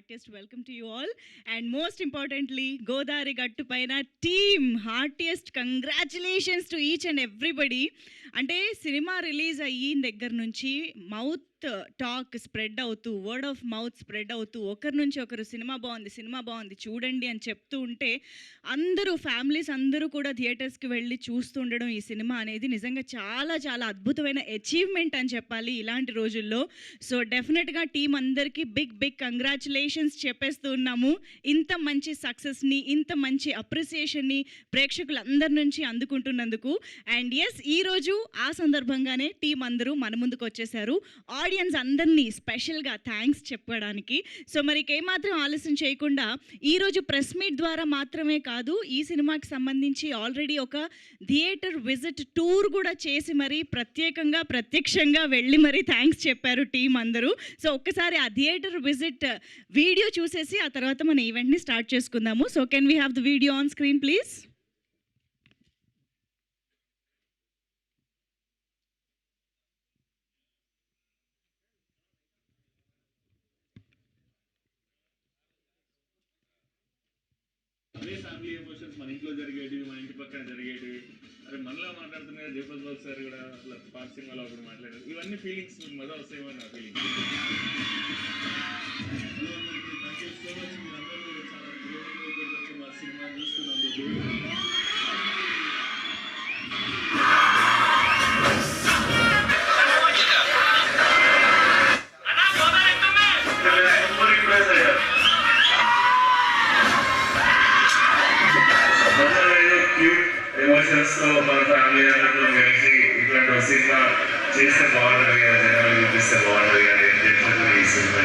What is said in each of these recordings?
heartiest welcome to you all. And most importantly, Godari Gattu Paina team, heartiest congratulations to each and everybody. అంటే cinema release అయిన దగ్గర నుంచి mouth talk spread అవుతూ, word of mouth spread అవుతూ, ఒకరి నుంచి ఒకరు సినిమా బాగుంది చూడండి అని చెప్తూ ఉంటే అందరూ ఫ్యామిలీస్ అందరూ కూడా థియేటర్స్కి వెళ్ళి చూస్తూ ఉండడం ఈ సినిమా అనేది నిజంగా చాలా చాలా అద్భుతమైన అచీవ్మెంట్ అని చెప్పాలి ఇలాంటి రోజుల్లో. సో డెఫినెట్గా టీం అందరికీ బిగ్ కంగ్రాచులేషన్స్ చెప్పేస్తూ ఉన్నాము. ఇంత మంచి సక్సెస్ని, ఇంత మంచి అప్రిసియేషన్ని ప్రేక్షకులందరి నుంచి అందుకుంటున్నందుకు. అండ్ ఎస్, ఈరోజు ఆ సందర్భంగానే టీం అందరూ మన ముందుకు వచ్చేసారు ఆడియన్స్ అందరినీ స్పెషల్గా థ్యాంక్స్ చెప్పడానికి. సో మరి ఏమాత్రం ఆలస్యం చేయకుండా ఈరోజు ప్రెస్ మీట్ ద్వారా మాత్రమే కాదు, ఈ సినిమాకి సంబంధించి ఆల్రెడీ ఒక థియేటర్ విజిట్ టూర్ కూడా చేసి మరి ప్రత్యక్షంగా వెళ్ళి మరి థ్యాంక్స్ చెప్పారు టీం అందరూ. సో ఒక్కసారి ఆ థియేటర్ విజిట్ వీడియో చూసేసి ఆ తర్వాత మన ఈవెంట్ని స్టార్ట్ చేసుకుందాము. So can we have the video on screen please? అదే ఫ్యామిలీ ఎమోషన్స్ మన ఇంట్లో జరిగేటివి, మన ఇంటి పక్కన జరిగేటివి, అరే మనలా మాట్లాడుతున్నా జయపద్ బాబు సార్ కూడా అట్లా పాత సినిమాలో ఒకటి మాట్లాడారు. ఇవన్నీ ఫీలింగ్స్ మజా వస్తాయేమో నా feeling. Thank you so much, మీరందరూ చాలా ప్రేమగా మా సినిమా చూస్తున్నందుకు. ఎమోషన్స్తో మన ఫ్యామిలీ అందరితో కలిసి ఇట్లాంటి ఒక సినిమా చేస్తే బాగుంటుంది కదా, జనాలు చూపిస్తే బాగుంటుంది కదా, డెఫినెట్గా ఈ సినిమా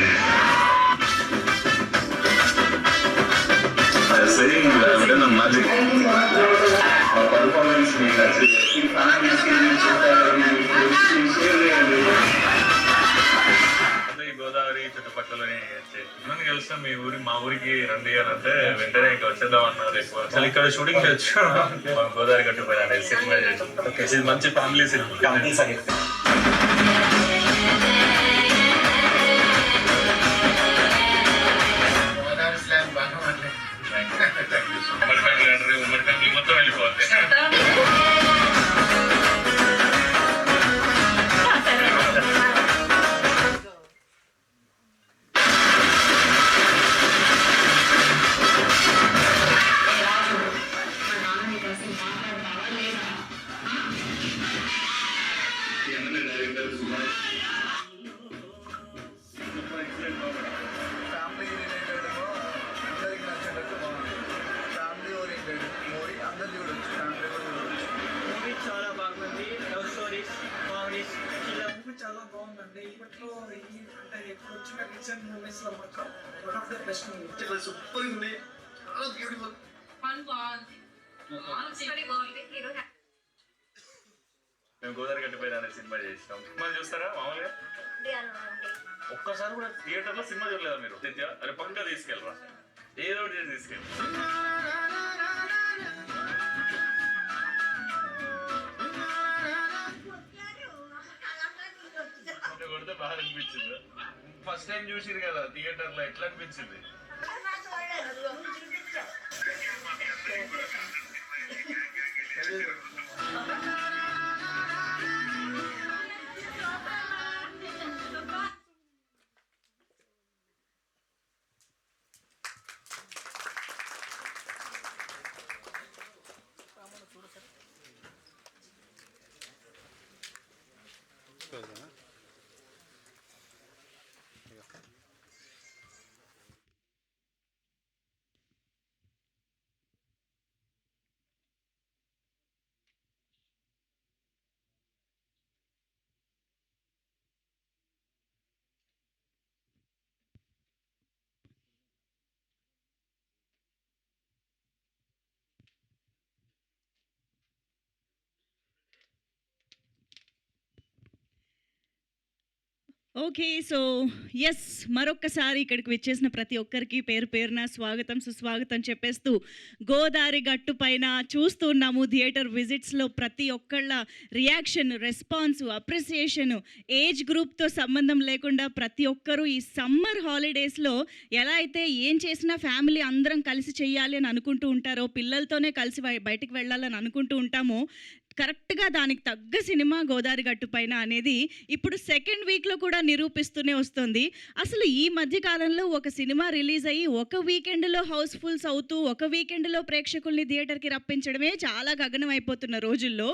మ్యాజిక్ పర్ఫార్మెన్స్ మీకు నచ్చింది. గోదావరి చుట్టుపక్కలని మనం కలిసాం. మీ మా ఊరికి రండి అని అంటే వెంటనే ఇంకా వచ్చేద్దాం అన్నారు. ఎక్కువ అసలు ఇక్కడ షూటింగ్ చేయొచ్చు. గోదావరి గట్టు పోయినా సినిమా చేయొచ్చు. ఇది మంచి ఫ్యామిలీ సినిమా. ఉమ్మడి ఫ్యామిలీ అంటే ఉమ్మడి ఫ్యామిలీ మొత్తం వెళ్ళిపోవాలి. చాలా బాగుందండి. ఇప్పట్లో అంటే ఇప్పుడు వచ్చిన రీసెంట్ మూవీస్ లో మాత్రం one of the best movie. చాలా సూపర్ ఉంది, చాలా బ్యూటిఫుల్. మేము గోదావరి గట్టిపోయిన అనే సినిమా చేసినాం. సినిమా చూస్తారా మామూలుగా? ఒక్కసారి కూడా థియేటర్ లో సినిమా చూడలేదా మీరు? అరే పక్కా తీసుకెళ్ళరా, ఏదో ఒకటి తీసుకెళ్ళి. కొడితే బాగా అనిపించింది. ఫస్ట్ టైం చూసిరు కదా థియేటర్ లో, ఎట్లా అనిపించింది? ఓకే. సో, యెస్, మరొక్కసారి ఇక్కడికి విచ్చేసిన ప్రతి ఒక్కరికి పేరు పేరున స్వాగతం, సుస్వాగతం చెప్పేస్తూ, గోదారి గట్టు పైన చూస్తున్నాము థియేటర్ విజిట్స్‌లో ప్రతి ఒక్కళ్ళ రియాక్షన్, రెస్పాన్సు, అప్రిసియేషను, ఏజ్ గ్రూప్‌తో సంబంధం లేకుండా ప్రతి ఒక్కరు ఈ సమ్మర్ హాలిడేస్‌లో ఎలా అయితే ఏం చేసినా ఫ్యామిలీ అందరం కలిసి చెయ్యాలి అని అనుకుంటూ ఉంటారో, పిల్లలతోనే కలిసి బయటికి వెళ్ళాలని అనుకుంటూ ఉంటామో, కరెక్ట్‌గా దానికి తగ్గ సినిమా గోదారి గట్టు పైన అనేది ఇప్పుడు సెకండ్ వీక్‌లో కూడా నిరూపిస్తూనే వస్తుంది. అసలు ఈ మధ్య కాలంలో ఒక సినిమా రిలీజ్ అయ్యి ఒక వీకెండ్‌లో హౌస్‌ఫుల్స్ అవుతూ, ఒక వీకెండ్‌లో ప్రేక్షకుల్ని థియేటర్‌కి రప్పించడమే చాలా గగనం అయిపోతున్న రోజుల్లో,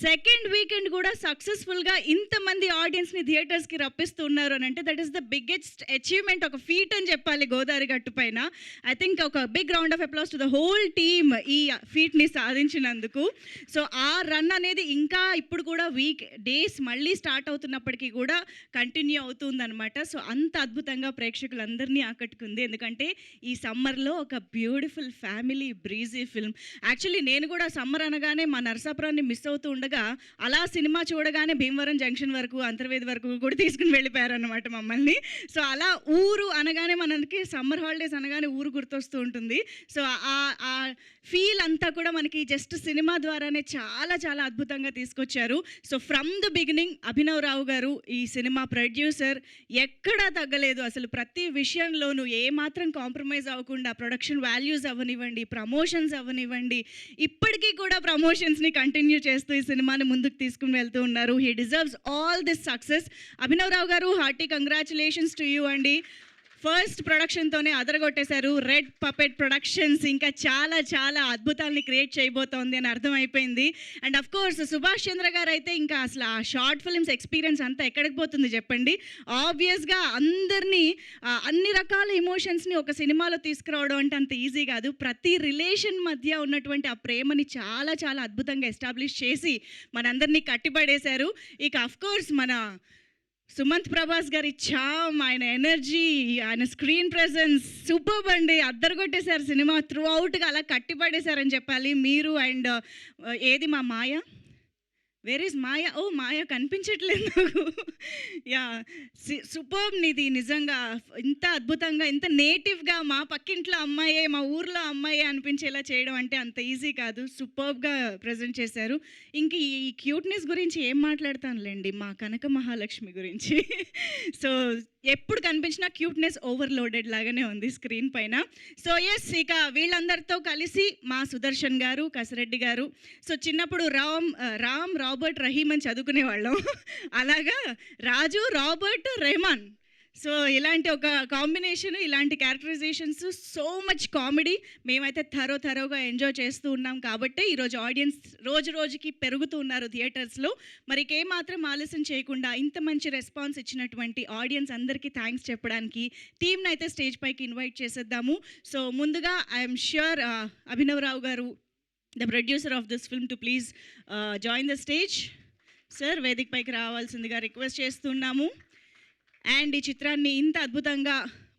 సెకండ్ వీకెండ్ కూడా సక్సెస్‌ఫుల్‌గా ఇంతమంది ఆడియన్స్‌ని థియేటర్స్‌కి రప్పిస్తున్నారు అని అంటే that is the biggest achievement, ఒక ఫీట్ అని చెప్పాలి గోదారి గట్టు పైన. ఐ థింక్ ఒక big round of applause to the whole team ఈ ఫీట్‌ని సాధించినందుకు. సో, ఆ రన్ అనేది ఇంకా ఇప్పుడు కూడా వీక్ డేస్ మళ్ళీ స్టార్ట్ అవుతున్నప్పటికీ కూడా కంటిన్యూ అవుతుందన్నమాట. సో, అంత అద్భుతంగా ప్రేక్షకులందరినీ ఆకట్టుకుంది. ఎందుకంటే ఈ సమ్మర్లో ఒక beautiful family breezy film. Actually నేను కూడా సమ్మర్ అనగానే మా నరసాపురాన్ని మిస్ అవుతూ ఉండగా, అలా సినిమా చూడగానే భీమవరం జంక్షన్ వరకు, అంతర్వేది వరకు కూడా తీసుకుని వెళ్ళిపోయారన్నమాట మమ్మల్ని. సో, అలా ఊరు అనగానే మనకి సమ్మర్ హాలిడేస్ అనగానే ఊరు గుర్తొస్తూ ఉంటుంది. సో, ఆ ఫీల్ అంతా కూడా మనకి జస్ట్ సినిమా ద్వారానే చాలా చాలా అద్భుతంగా తీసుకొచ్చారు. So, from the beginning Abhinav Rao గారు ఈ సినిమా ప్రొడ్యూసర్ ఎక్కడా తగ్గలేదు. అసలు ప్రతి విషయంలోనూ ఏమాత్రం కాంప్రమైజ్ అవ్వకుండా ప్రొడక్షన్ వాల్యూస్ అవ్వనివ్వండి, ప్రమోషన్స్ అవ్వనివ్వండి, ఇప్పటికీ కూడా ప్రమోషన్స్ని కంటిన్యూ చేస్తూ ఈ సినిమాని ముందుకు తీసుకుని వెళ్తూ ఉన్నారు. He deserves all this success. Abhinav Rao గారు, హార్టీ కంగ్రాచులేషన్స్ టు యూ అండి. ఫస్ట్ ప్రొడక్షన్తోనే అదరగొట్టేశారు. రెడ్ పపెట్ ప్రొడక్షన్స్ ఇంకా చాలా చాలా అద్భుతాలని క్రియేట్ చేయబోతోంది అని అర్థమైపోయింది. And of course Subhash Chandra గారు అయితే ఇంకా అసలు ఆ షార్ట్ ఫిల్మ్స్ ఎక్స్పీరియన్స్ అంతా ఎక్కడికి పోతుంది చెప్పండి. ఆబ్వియస్గా అందరినీ అన్ని రకాల ఎమోషన్స్ని ఒక సినిమాలో తీసుకురావడం అంటే అంత ఈజీ కాదు. ప్రతి రిలేషన్ మధ్య ఉన్నటువంటి ఆ ప్రేమని చాలా చాలా అద్భుతంగా ఎస్టాబ్లిష్ చేసి మనందరినీ కట్టిపడేశారు. ఇక అఫ్ కోర్స్ మన సుమంత్ ప్రభాస్ గారి ఛామ్, ఆయన ఎనర్జీ, ఆయన స్క్రీన్ ప్రెజెన్స్ సూపర్బ్ అండి. అద్దరగొట్టేశారు సినిమా త్రూ అవుట్గా, అలా కట్టిపడేశారని చెప్పాలి మీరు. అండ్ ఏది మా మాయ, వేర్ ఈజ్ మాయ? ఓ మాయ కనిపించట్లేదు నాకు. యా, సూపర్బ్ నిది నిజంగా. ఇంత అద్భుతంగా, ఇంత నేటివ్గా మా పక్కింట్లో అమ్మాయే, మా ఊర్లో అమ్మాయే అనిపించేలా చేయడం అంటే అంత ఈజీ కాదు. సూపర్బ్గా ప్రజెంట్ చేశారు. ఇంక ఈ క్యూట్నెస్ గురించి ఏం మాట్లాడతానులేండి, మా కనక మహాలక్ష్మి గురించి. సో, ఎప్పుడు కనిపించినా క్యూట్నెస్ ఓవర్లోడెడ్ లాగానే ఉంది స్క్రీన్ పైన. సో ఎస్, ఇక వీళ్ళందరితో కలిసి మా సుదర్శన్ గారు, కసిరెడ్డి గారు. సో, చిన్నప్పుడు రామ్ రాబర్ట్ రహీమ్ అని చదువుకునేవాళ్ళం. అలాగా రాజు రాబర్ట్ రెహమాన్. సో, ఇలాంటి ఒక కాంబినేషన్, ఇలాంటి క్యారెక్టరైజేషన్స్, సో మచ్ కామెడీ మేమైతే థరోగా ఎంజాయ్ చేస్తూ ఉన్నాం. కాబట్టి ఈరోజు ఆడియన్స్ రోజు రోజుకి పెరుగుతూ ఉన్నారు థియేటర్స్లో. మరి ఏమాత్రం ఆలస్యం చేయకుండా ఇంత మంచి రెస్పాన్స్ ఇచ్చినటువంటి ఆడియన్స్ అందరికీ థ్యాంక్స్ చెప్పడానికి టీమ్ని అయితే స్టేజ్ పైకి ఇన్వైట్ చేసేద్దాము. సో, ముందుగా ఐఎమ్ ష్యూర్ అభినవ్ రావు గారు, the producer of this film, to please join the stage. Sir, వేదిక పైకి రావాల్సిందిగా రిక్వెస్ట్ చేస్తున్నాము. అండ్ ఈ చిత్రాన్ని ఇంత అద్భుతంగా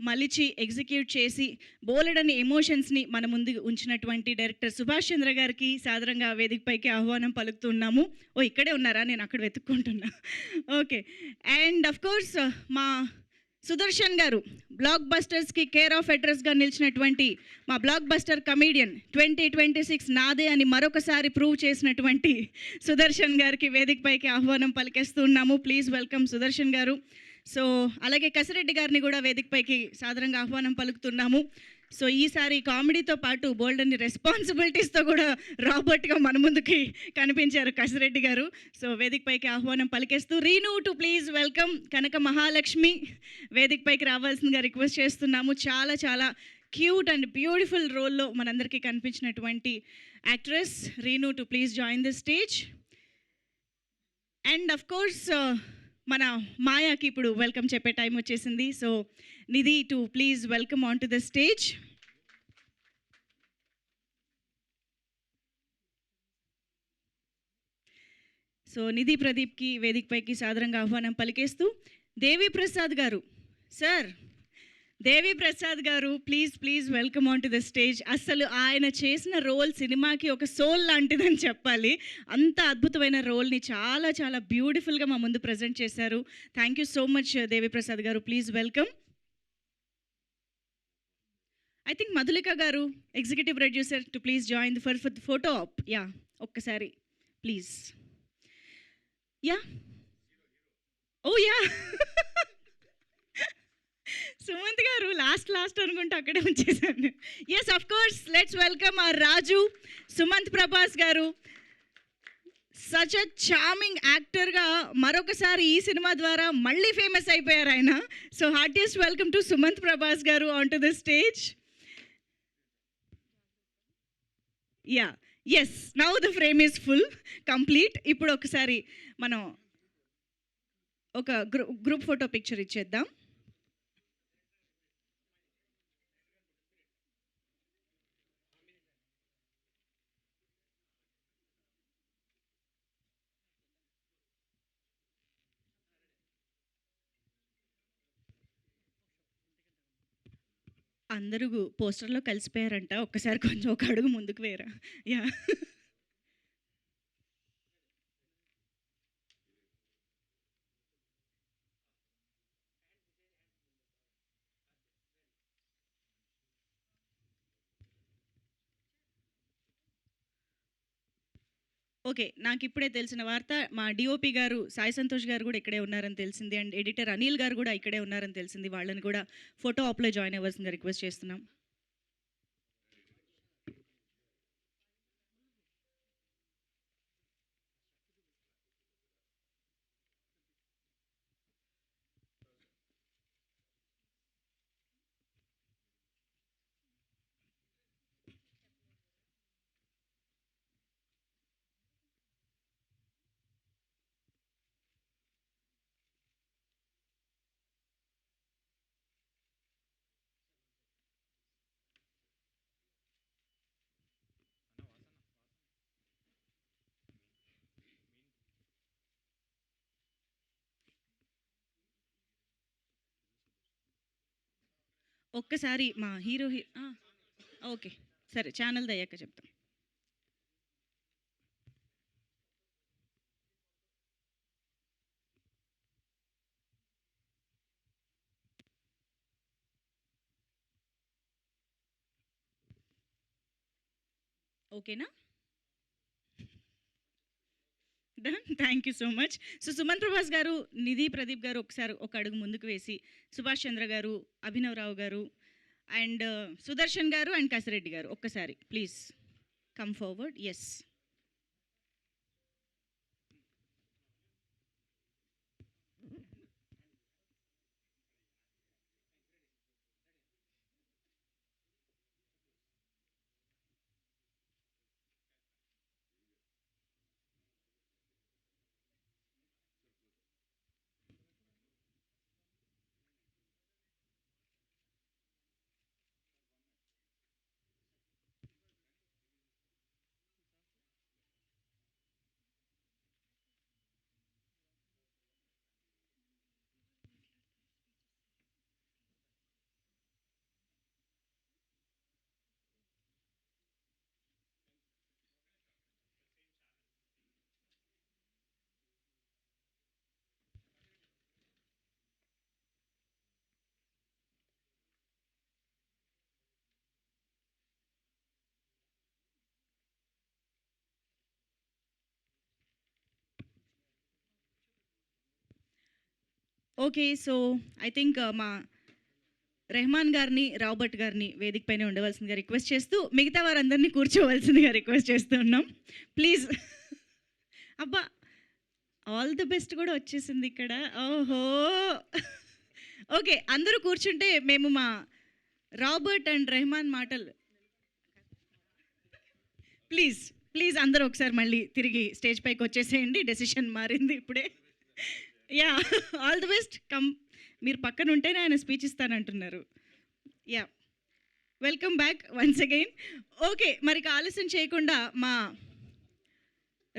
మలిచి ఎగ్జిక్యూట్ చేసి బోలెడని ఎమోషన్స్ని మన ముందు ఉంచినటువంటి డైరెక్టర్ సుభాష్ చంద్ర గారికి సాదరంగా వేదికపైకి ఆహ్వానం పలుకుతున్నాము. ఓ, ఇక్కడే ఉన్నారా? నేను అక్కడ వెతుక్కుంటున్నా. ఓకే. అండ్ అఫ్ కోర్స్ మా సుదర్శన్ గారు, బ్లాక్ బస్టర్స్కి కేర్ ఆఫ్ అడ్రస్గా నిలిచినటువంటి మా బ్లాక్ బస్టర్ కమీడియన్, 2026 నాదే అని మరొకసారి ప్రూవ్ చేసినటువంటి సుదర్శన్ గారికి వేదికపైకి ఆహ్వానం పలికేస్తున్నాము. ప్లీజ్ వెల్కమ్ సుదర్శన్ గారు. సో, అలాగే కసిరెడ్డి గారిని కూడా వేదికపైకి సాదరంగా ఆహ్వానం పలుకుతున్నాము. సో, ఈసారి కామెడీతో పాటు బోల్డన్ని రెస్పాన్సిబిలిటీస్తో కూడా రాబర్ట్గా మన ముందుకి కనిపించారు కసిరెడ్డి గారు. సో, వేదికపైకి ఆహ్వానం పలికేస్తూ రీను టు ప్లీజ్ వెల్కమ్ కనక మహాలక్ష్మి వేదికపైకి రావాల్సిందిగా రిక్వెస్ట్ చేస్తున్నాము. చాలా చాలా క్యూట్ అండ్ బ్యూటిఫుల్ రోల్లో మనందరికీ కనిపించినటువంటి actress Renu to please join the stage. And of course మన మాయాకి ఇప్పుడు వెల్కమ్ చెప్పే టైం వచ్చేసింది. So, Nidhi to please welcome on to the stage. So, Nidhi ప్రదీప్కి వేదికపైకి సాదరంగా ఆహ్వానం పలికేస్తూ దేవి ప్రసాద్ గారు, సార్ దేవి ప్రసాద్ గారు please welcome on to the stage. అసలు ఆయన చేసిన రోల్ సినిమాకి ఒక సోల్ లాంటిదని చెప్పాలి. అంత అద్భుతమైన రోల్ని చాలా చాలా బ్యూటిఫుల్గా మా ముందు ప్రజెంట్ చేశారు. Thank you so much Devi Prasad గారు. Please welcome. I think Madhulika గారు executive producer to please join for photo op. Yeah ఒక్కసారి please. Yeah oh yeah Sumanth గారు లాస్ట్ అనుకుంటే అక్కడే ఉంచేసాను. Yes of course let's welcome R Raju. Sumanth Prabhas గారు సచ్ అ చార్మింగ్ యాక్టర్గా మరొకసారి ఈ సినిమా ద్వారా మళ్ళీ ఫేమస్ అయిపోయారు ఆయన. So heartiest welcome to Sumanth Prabhas గారు on to the stage. Yeah yes now the frame is full complete. ఇప్పుడు ఒకసారి మనం ఒక గ్రూప్ ఫోటో పిక్చర్ ఇచ్చేద్దాం. అందరూ పోస్టర్లో కలిసిపోయారంట. ఒక్కసారి కొంచెం ఒక అడుగు ముందుకు వేరా. Yeah okay. నాకు ఇప్పుడే తెలిసిన వార్త మా డిఓపి గారు సాయి సంతోష్ గారు కూడా ఇక్కడే ఉన్నారని తెలిసింది. అండ్ ఎడిటర్ అనిల్ గారు కూడా ఇక్కడే ఉన్నారని తెలిసింది. వాళ్ళని కూడా ఫోటో ఆప్లో జాయిన్ అవ్వాల్సిందిగా రిక్వెస్ట్ చేస్తున్నాం. ఒక్కసారి మా హీరో ఓకే సరే ఛానల్ దయ్యాక చెప్తాం. ఓకేనా? Done. Thank you so much. So Sumanth Prabhas గారు, నిధి ప్రదీప్ గారు ఒకసారి ఒక అడుగు ముందుకు వేసి, సుభాష్ చంద్ర గారు, అభినవ్ రావు గారు అండ్ సుదర్శన్ గారు అండ్ కసిరెడ్డి గారు ఒక్కసారి please come forward. Yes okay. So I think మా రెహమాన్ గారిని, రాబర్ట్ గారిని వేదిక పైన ఉండవలసిందిగా రిక్వెస్ట్ చేస్తూ మిగతా వారందరినీ కూర్చోవలసిందిగా రిక్వెస్ట్ చేస్తూ ఉన్నాం ప్లీజ్. అబ్బా ఆల్ ది బెస్ట్ కూడా వచ్చేసింది ఇక్కడ. ఓహో ఓకే అందరూ కూర్చుంటే మేము మా రాబర్ట్ అండ్ రెహమాన్ మాటలు ప్లీజ్ అందరూ ఒకసారి మళ్ళీ తిరిగి స్టేజ్ పైకి వచ్చేసేయండి. డెసిషన్ మారింది ఇప్పుడే. Yeah all the best. Come మీరు పక్కన ఉంటేనే ఆయన స్పీచ్ ఇస్తానంటున్నారు. Yeah welcome back once again. Okay మరి ఆలస్యం చేయకుండా మా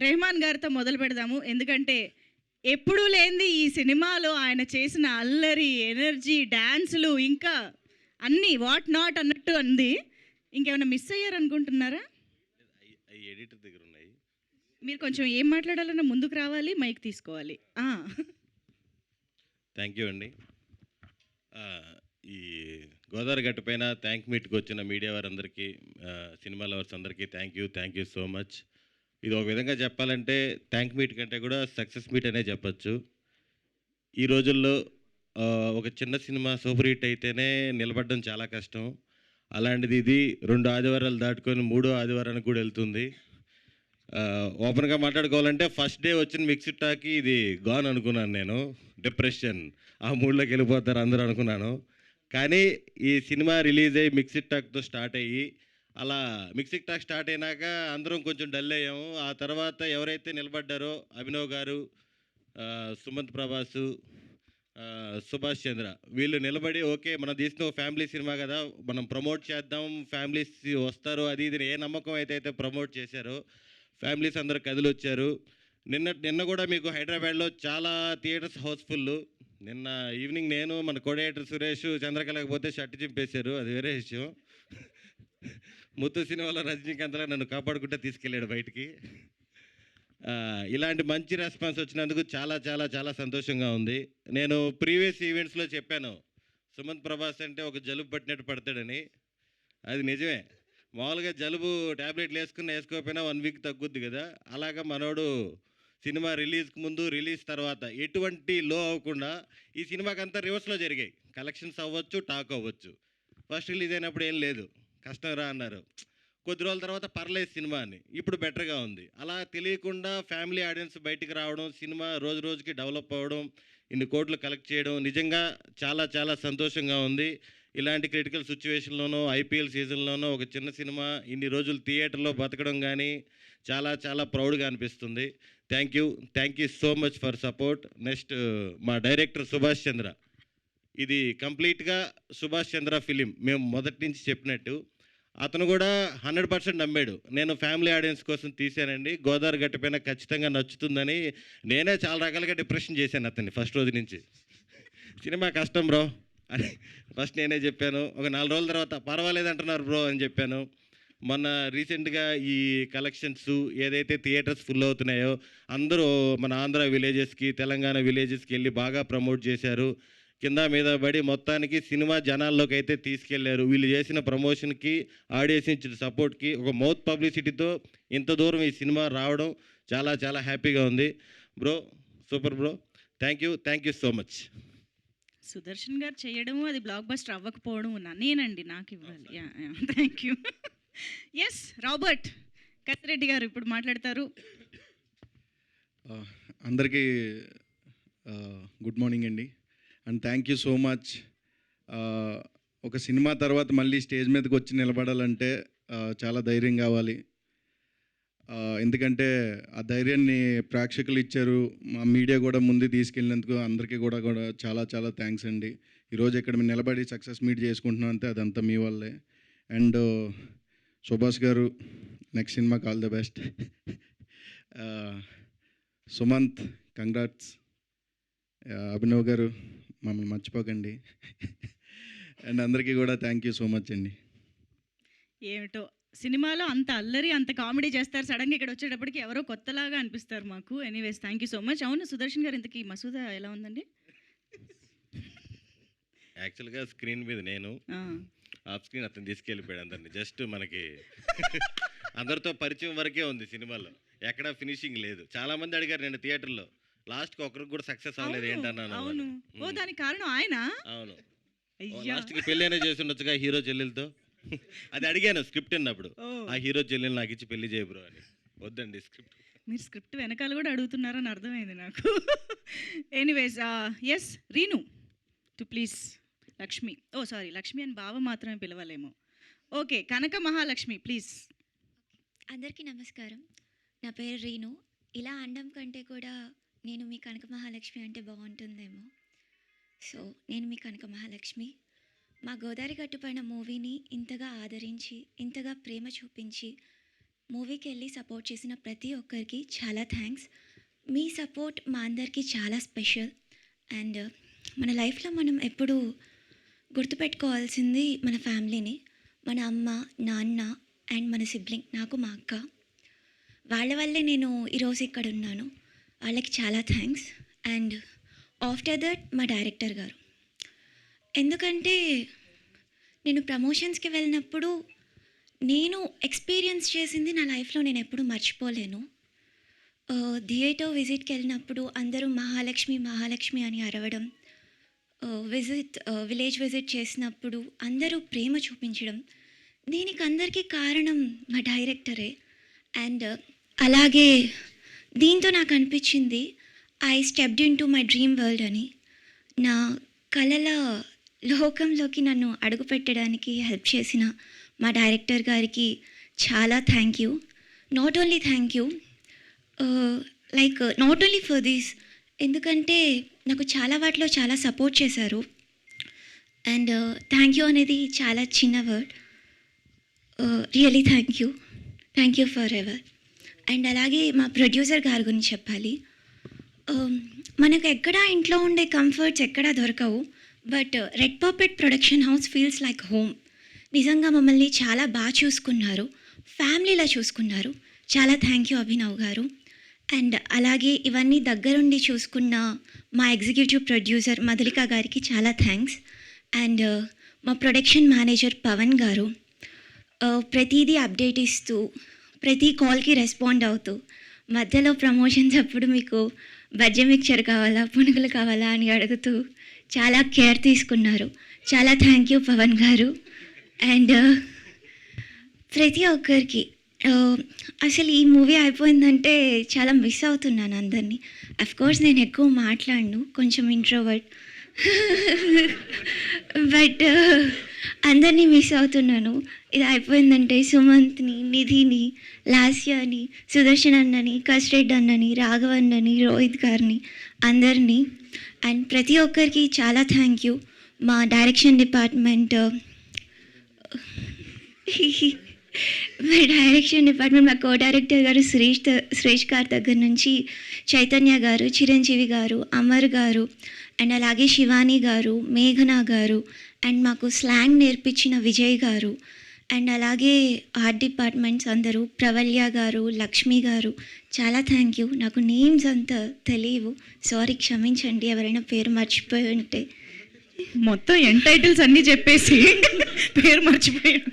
రెహమాన్ గారితో మొదలు పెడదాము. ఎందుకంటే ఎప్పుడూ లేనిది ఈ సినిమాలో ఆయన చేసిన అల్లరి, ఎనర్జీ, డ్యాన్సులు ఇంకా అన్నీ వాట్ నాట్ అన్నట్టు అంది. ఇంకేమైనా మిస్ అయ్యారనుకుంటున్నారా? అవి ఎడిటర్ దగ్గర ఉన్నాయి. మీరు కొంచెం ఏం మాట్లాడాలన్నా ముందుకు రావాలి, మైక్ తీసుకోవాలి. థ్యాంక్ యూ అండి. ఈ గోదావరి గట్టు పైన థ్యాంక్ మీట్కి వచ్చిన మీడియా వారందరికీ, సినిమా లవర్స్ అందరికీ థ్యాంక్ యూ సో మచ్. ఇది ఒక విధంగా చెప్పాలంటే థ్యాంక్ మీట్ కంటే కూడా సక్సెస్ మీట్ అనే చెప్పచ్చు. ఈ రోజుల్లో ఒక చిన్న సినిమా సూపర్ హిట్ అయితేనే నిలబడడం చాలా కష్టం. అలాంటిది ఇది 2 ఆదివారాలు దాటుకొని 3వ ఆదివారానికి కూడా వెళ్తుంది. ఓపెన్గా మాట్లాడుకోవాలంటే ఫస్ట్ డే వచ్చిన మిక్స్డ్ టాక్కి ఇది గాన్ అనుకున్నాను నేను. డిప్రెషన్, ఆ మూడ్లోకి వెళ్ళిపోతారు అందరూ అనుకున్నాను. కానీ ఈ సినిమా రిలీజ్ అయ్యి మిక్స్డ్ టాక్తో స్టార్ట్ అయ్యి అలా మిక్స్డ్ టాక్ స్టార్ట్ అయినాక అందరం కొంచెం డల్ అయ్యాము. ఆ తర్వాత ఎవరైతే నిలబడ్డారో అభినవ్ గారు, సుమంత్ ప్రభాసు, సుభాష్ చంద్ర, వీళ్ళు నిలబడి ఓకే మనం తీసిన ఒక ఫ్యామిలీ సినిమా కదా, మనం ప్రమోట్ చేద్దాం, ఫ్యామిలీస్ వస్తారు అది ఇది ఏ నమ్మకం అయితే ప్రమోట్ చేశారో ఫ్యామిలీస్ అందరు కదిలి వచ్చారు. నిన్న కూడా మీకు హైదరాబాద్లో చాలా థియేటర్స్ హౌస్ఫుల్. నిన్న ఈవినింగ్ నేను మన కోడేటర్ సురేష్ చంద్రకళకి పోతే షర్ట్ చింపేశారు, అది వేరే విషయం. ముత్తు సినిమాలో రజనీకాంత్లా నన్ను కాపాడుకుంటే తీసుకెళ్ళాడు బయటికి. ఇలాంటి మంచి రెస్పాన్స్ వచ్చినందుకు చాలా చాలా చాలా సంతోషంగా ఉంది. నేను ప్రీవియస్ ఈవెంట్స్లో చెప్పాను సుమంత్ ప్రభాస్ అంటే ఒక జలుబు పట్టినట్టు పడతాడని. అది నిజమే. మామూలుగా జలుబు ట్యాబ్లెట్లు వేసుకోకపోయినా 1 వీక్ తగ్గుద్ది కదా, అలాగా మనోడు సినిమా రిలీజ్కి ముందు రిలీజ్ తర్వాత ఎటువంటి లో అవ్వకుండా ఈ సినిమాకంతా రివర్స్లో జరిగాయి. కలెక్షన్స్ అవ్వచ్చు, టాక్ అవ్వచ్చు. ఫస్ట్ రిలీజ్ అయినప్పుడు ఏం లేదు, కష్టం రా అన్నారు. కొద్ది రోజుల తర్వాత పర్లేదు సినిమా అని, ఇప్పుడు బెటర్గా ఉంది. అలా తెలియకుండా ఫ్యామిలీ ఆడియన్స్ బయటికి రావడం, సినిమా రోజు రోజుకి డెవలప్ అవ్వడం, ఇన్ని కోట్లు కలెక్ట్ చేయడం నిజంగా చాలా చాలా సంతోషంగా ఉంది. ఇలాంటి క్రిటికల్ సిచ్యువేషన్లోనూ ఐపీఎల్ సీజన్లోనూ ఒక చిన్న సినిమా ఇన్ని రోజులు థియేటర్లో బతకడం కానీ చాలా చాలా ప్రౌడ్గా అనిపిస్తుంది. Thank you so much for support. Next మా డైరెక్టర్ సుభాష్ చంద్ర, ఇది కంప్లీట్గా సుభాష్ చంద్ర ఫిలిం. మేము మొదటి నుంచి చెప్పినట్టు అతను కూడా 100% నమ్మాడు. నేను ఫ్యామిలీ ఆడియన్స్ కోసం తీశానండి, గోదావరి గట్టు పైన ఖచ్చితంగా నచ్చుతుందని. నేనే చాలా రకాలుగా డిప్రెషన్ చేశాను అతన్ని ఫస్ట్ రోజు నుంచి. సినిమా కష్టం బ్రో అని ఫస్ట్ నేనే చెప్పాను. ఒక 4 రోజుల తర్వాత పర్వాలేదు అంటున్నారు బ్రో అని చెప్పాను. మొన్న రీసెంట్గా ఈ కలెక్షన్స్ ఏదైతే థియేటర్స్ ఫుల్ అవుతున్నాయో అందరూ మన ఆంధ్ర విలేజెస్కి, తెలంగాణ విలేజెస్కి వెళ్ళి బాగా ప్రమోట్ చేశారు. కింద మీద పడి మొత్తానికి సినిమా జనాల్లోకి అయితే తీసుకెళ్లారు. వీళ్ళు చేసిన ప్రమోషన్కి, ఆడియన్స్ ఇచ్చిన సపోర్ట్కి, ఒక మౌత్ పబ్లిసిటీతో ఇంత దూరం ఈ సినిమా రావడం చాలా చాలా హ్యాపీగా ఉంది. Bro super bro, thank you so much. Sudarshan గారు చేయడము, అది బ్లాక్ బస్టర్ అవ్వకపోవడం నేనండి, నాకు ఇవ్వాలి. Thank you. Yes Robert Kattireddy గారు ఇప్పుడు మాట్లాడతారు. అందరికీ గుడ్ మార్నింగ్ అండి, and thank you so much. ఒక సినిమా తర్వాత మళ్ళీ స్టేజ్ మీదకి వచ్చి నిలబడాలంటే చాలా ధైర్యం కావాలి. ఎందుకంటే ఆ ధైర్యాన్ని ప్రేక్షకులు ఇచ్చారు, మా మీడియా కూడా ముందు తీసుకెళ్ళినందుకు అందరికీ కూడా చాలా చాలా థ్యాంక్స్ అండి. ఈరోజు ఇక్కడ మేము నిలబడి సక్సెస్ మీట్ చేసుకుంటున్నాం అంటే అదంతా మీ వల్లే. అండ్ సుభాష్ గారు, నెక్స్ట్ సినిమాకి all the best. Sumanth congrats. Abhinav గారు మమ్మల్ని మర్చిపోకండి. అండ్ అందరికీ కూడా థ్యాంక్ యూ సో మచ్ అండి. ఏమిటో సినిమాలో అంత అల్లరి, అంత కామెడీ చేస్తారు, సడన్గా ఇక్కడ వచ్చేటప్పటికి ఎవరో కొత్తలాగా అనిపిస్తారు మాకు. Anyways thank you so much. అవును సుదర్శన్ గారు, ఇంతకీ మసూదా ఎలా ఉందండి? యాక్చువల్గా స్క్రీన్ మీద నేను, ఆఫ్ స్క్రీన్ అతను తీసుకెళ్ళిపోయాడు అందరిని. జస్ట్ మనకి అందరితో పరిచయం వరకే ఉంది సినిమాలో, ఎక్కడా ఫినిషింగ్ లేదు. చాలా మంది అడిగారు నేను థియేటర్లో, లాస్ట్కి ఒకరికి కూడా సక్సెస్ అవ్వలేదు ఏంటన్నాను. అవును, ఓ దానికి కారణం ఆయన. అవును, లాస్ట్కి పెళ్ళి అయినా చేసి ఉండొచ్చుగా హీరో చెల్లెలతో. అది అడిగాను స్క్రిప్ట్ అన్నప్పుడు, ఆ హీరో చెల్లెలు నాకు ఇచ్చి పెళ్లి చేయబ్రో అని. వద్దండి స్క్రిప్ట్. మీరు స్క్రిప్ట్ వెనకాల కూడా అడుగుతున్నారని అర్థమైంది నాకు. Anyways yes Renu to please. Lakshmi, oh sorry Lakshmi అని బావ మాత్రమే పిలవలేము. Okay, Kanaka Mahalakshmi please. అందరికీ నమస్కారం, నా పేరు రీను. ఇలా అనడం కంటే కూడా నేను మీ కనక మహాలక్ష్మి అంటే బాగుంటుందేమో. సో నేను మీ కనక మహాలక్ష్మి. మా గోదావరి గట్టుపైన మూవీని ఇంతగా ఆదరించి, ఇంతగా ప్రేమ చూపించి మూవీకి వెళ్ళి సపోర్ట్ చేసిన ప్రతి ఒక్కరికి చాలా థ్యాంక్స్. మీ సపోర్ట్ మా అందరికీ చాలా స్పెషల్. అండ్ మన లైఫ్లో మనం ఎప్పుడూ గుర్తుపెట్టుకోవాల్సింది మన ఫ్యామిలీని, మన అమ్మ, నాన్న అండ్ మన సిబ్లింగ్, నాకు మా అక్క. వాళ్ళ వల్లే నేను ఈరోజు ఇక్కడ ఉన్నాను. వాళ్ళకి చాలా థ్యాంక్స్. అండ్ ఆఫ్టర్ దట్ మా డైరెక్టర్ గారు. ఎందుకంటే నేను ప్రమోషన్స్కి వెళ్ళినప్పుడు నేను ఎక్స్పీరియన్స్ చేసింది నా లైఫ్లో నేను ఎప్పుడూ మర్చిపోలేను. థియేటర్ విజిట్కి వెళ్ళినప్పుడు అందరూ మహాలక్ష్మి మహాలక్ష్మి అని అరవడం, విలేజ్ విజిట్ చేసినప్పుడు అందరూ ప్రేమ చూపించడం, దీనికి అందరికీ కారణం మా డైరెక్టరే. అండ్ అలాగే దీంతో నాకు అనిపించింది I stepped in to my dream world అని. నా కలల లోకంలోకి నన్ను అడుగుపెట్టడానికి హెల్ప్ చేసిన మా డైరెక్టర్ గారికి చాలా thank you. Not only thank you, not only for this, ఎందుకంటే నాకు చాలా వాటిలో చాలా సపోర్ట్ చేశారు. అండ్ థ్యాంక్ యూ అనేది చాలా చిన్న word. Really thank you for ever. And అలాగే మా ప్రొడ్యూసర్ గారి గురించి చెప్పాలి. మనకు ఎక్కడా ఇంట్లో ఉండే కంఫర్ట్స్ ఎక్కడా దొరకవు, but red puppet production house feels like home. నిజంగా మమ్మల్ని చాలా బాగా చూసుకున్నారు, ఫ్యామిలీలా చూసుకున్నారు. చాలా థ్యాంక్ యూ అభినవ్ గారు. అండ్ అలాగే ఇవన్నీ దగ్గరుండి చూసుకున్న మా ఎగ్జిక్యూటివ్ ప్రొడ్యూసర్ మధులిక గారికి చాలా థ్యాంక్స్. అండ్ మా ప్రొడక్షన్ మేనేజర్ పవన్ గారు ప్రతిదీ అప్డేట్ ఇస్తూ, ప్రతి కాల్కి రెస్పాండ్ అవుతూ, మధ్యలో ప్రమోషన్స్ అప్పుడు మీకు బజ్జీ మిక్చర్ కావాలా, పునుగులు కావాలా అని అడుగుతూ చాలా కేర్ తీసుకున్నారు. చాలా థ్యాంక్ యూ పవన్ గారు. అండ్ ప్రతి ఒక్కరికి అసలు ఈ మూవీ అయిపోయిందంటే చాలా మిస్ అవుతున్నాను అందరినీ. అఫ్కోర్స్ నేను ఎక్కువ మాట్లాడను, కొంచెం ఇంట్రోవర్ట్, బట్ అందరినీ మిస్ అవుతున్నాను. ఇది అయిపోయిందంటే సుమంత్ని, నిధిని, లాస్యాని, సుదర్శన్ అన్నని, కస్రెడ్ అన్నని, రాఘవ్ అన్నని, రోహిత్ గారిని, అందరినీ. అండ్ ప్రతి ఒక్కరికి చాలా థ్యాంక్ యూ. మా డైరెక్షన్ డిపార్ట్మెంట్, మా కో డైరెక్టర్ గారు శ్రేష్ గారి దగ్గర నుంచి చైతన్య గారు, చిరంజీవి గారు, అమర్ గారు, అండ్ అలాగే శివాని గారు, మేఘనా గారు, అండ్ మాకు స్లాంగ్ నేర్పించిన విజయ్ గారు, అండ్ అలాగే ఆర్ట్ డిపార్ట్మెంట్స్ అందరూ, ప్రవల్య గారు, లక్ష్మి గారు, చాలా థ్యాంక్ యూ. నాకు నేమ్స్ అంతా తెలియవు, సారీ, క్షమించండి ఎవరైనా పేరు మర్చిపోయి ఉంటే. మొత్తం టైటిల్స్ అన్నీ చెప్పేసి పేరు మర్చిపోయాడు.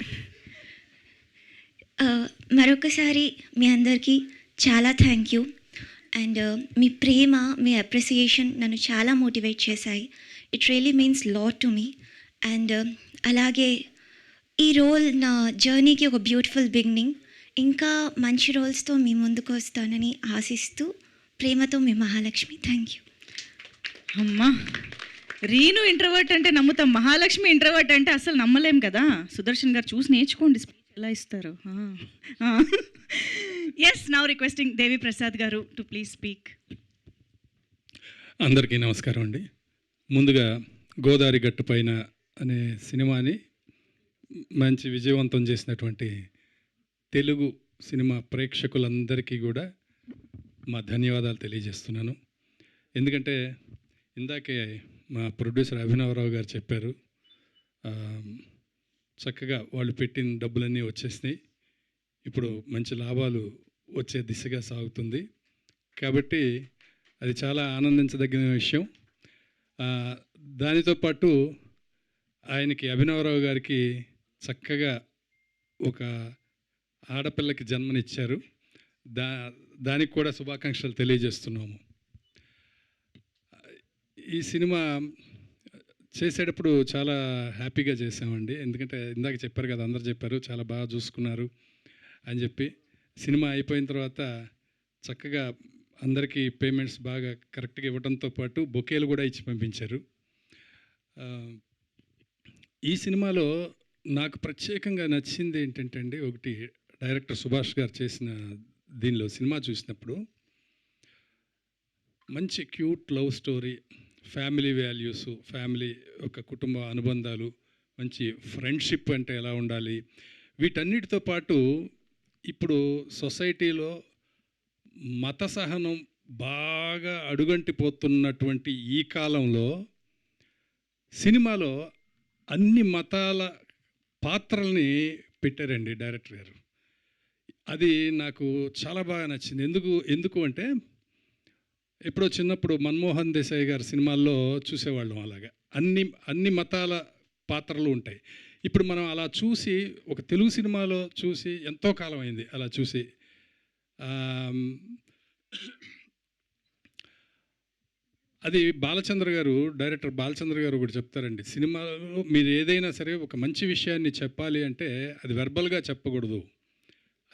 మరొకసారి మీ అందరికీ చాలా thank you. And me Prema, me appreciation నన్ను చాలా మోటివేట్ చేశాయి. It really means lot to me. And అలాగే ఈ రోల్ నా జర్నీకి ఒక బ్యూటిఫుల్ బిగినింగ్. ఇంకా మంచి రోల్స్తో మీ ముందుకు వస్తానని ఆశిస్తూ, ప్రేమతో మీ మహాలక్ష్మి. Thank you. అమ్మా, రీను ఇంట్రోవర్ట్ అంటే నమ్ముతాం, మహాలక్ష్మి ఇంట్రోవర్ట్ అంటే అసలు నమ్మలేం కదా. సుదర్శన్ గారు చూసి నేర్చుకోండి స్పీచ్ ఎలా ఇస్తారు. ఎస్, నౌ రిక్వెస్టింగ్ దేవి ప్రసాద్ గారు టు ప్లీజ్ స్పీక్. అందరికీ నమస్కారం అండి. ముందుగా గోదావరి గట్టు పైన అనే సినిమాని మంచి విజయవంతం చేసినటువంటి తెలుగు సినిమా ప్రేక్షకులందరికీ కూడా మా ధన్యవాదాలు తెలియజేస్తున్నాను. ఎందుకంటే ఇందాకే మా ప్రొడ్యూసర్ అభినవరావు గారు చెప్పారు, చక్కగా వాళ్ళు పెట్టిన డబ్బులన్నీ వచ్చేసినాయి, ఇప్పుడు మంచి లాభాలు వచ్చే దిశగా సాగుతుంది. కాబట్టి అది చాలా ఆనందించదగిన విషయం. దానితో పాటు ఆయనకి, అభినవరావు గారికి చక్కగా ఒక ఆడపిల్లకి జన్మనిచ్చారు. దానికి కూడా శుభాకాంక్షలు తెలియజేస్తున్నాము. ఈ సినిమా చేసేటప్పుడు చాలా హ్యాపీగా చేసామండి. ఎందుకంటే ఇందాక చెప్పారు కదా, అందరు చెప్పారు చాలా బాగా చూసుకున్నారు అని చెప్పి. సినిమా అయిపోయిన తర్వాత చక్కగా అందరికీ పేమెంట్స్ బాగా కరెక్ట్గా ఇవ్వడంతో పాటు బొకేలు కూడా ఇచ్చి పంపించారు. ఈ సినిమాలో నాకు ప్రత్యేకంగా నచ్చింది ఏంటంటే అండి, ఒకటి డైరెక్టర్ సుభాష్ గారు చేసిన దీనిలో సినిమా చూసినప్పుడు మంచి cute love story, family values, family ఒక కుటుంబ అనుబంధాలు, మంచి ఫ్రెండ్షిప్ అంటే ఎలా ఉండాలి, వీటన్నిటితో పాటు ఇప్పుడు సొసైటీలో మత సహనం బాగా అడుగంటిపోతున్నటువంటి ఈ కాలంలో సినిమాలో అన్ని మతాల పాత్రల్ని పెట్టారండి డైరెక్టర్ గారు. అది నాకు చాలా బాగా నచ్చింది. ఎందుకు అంటే ఎప్పుడో చిన్నప్పుడు మన్మోహన్ దేశాయ్ గారి సినిమాల్లో చూసేవాళ్ళం అలాగా. అన్ని మతాల పాత్రలు ఉంటాయి. ఇప్పుడు మనం అలా చూసి ఒక తెలుగు సినిమాలో చూసి ఎంతో కాలం అయింది అలా చూసి. అది డైరెక్టర్ బాలచంద్ర గారు ఒకటి చెప్తారండి, సినిమాలో మీరు ఏదైనా సరే ఒక మంచి విషయాన్ని చెప్పాలి అంటే అది వెర్బల్గా చెప్పకూడదు,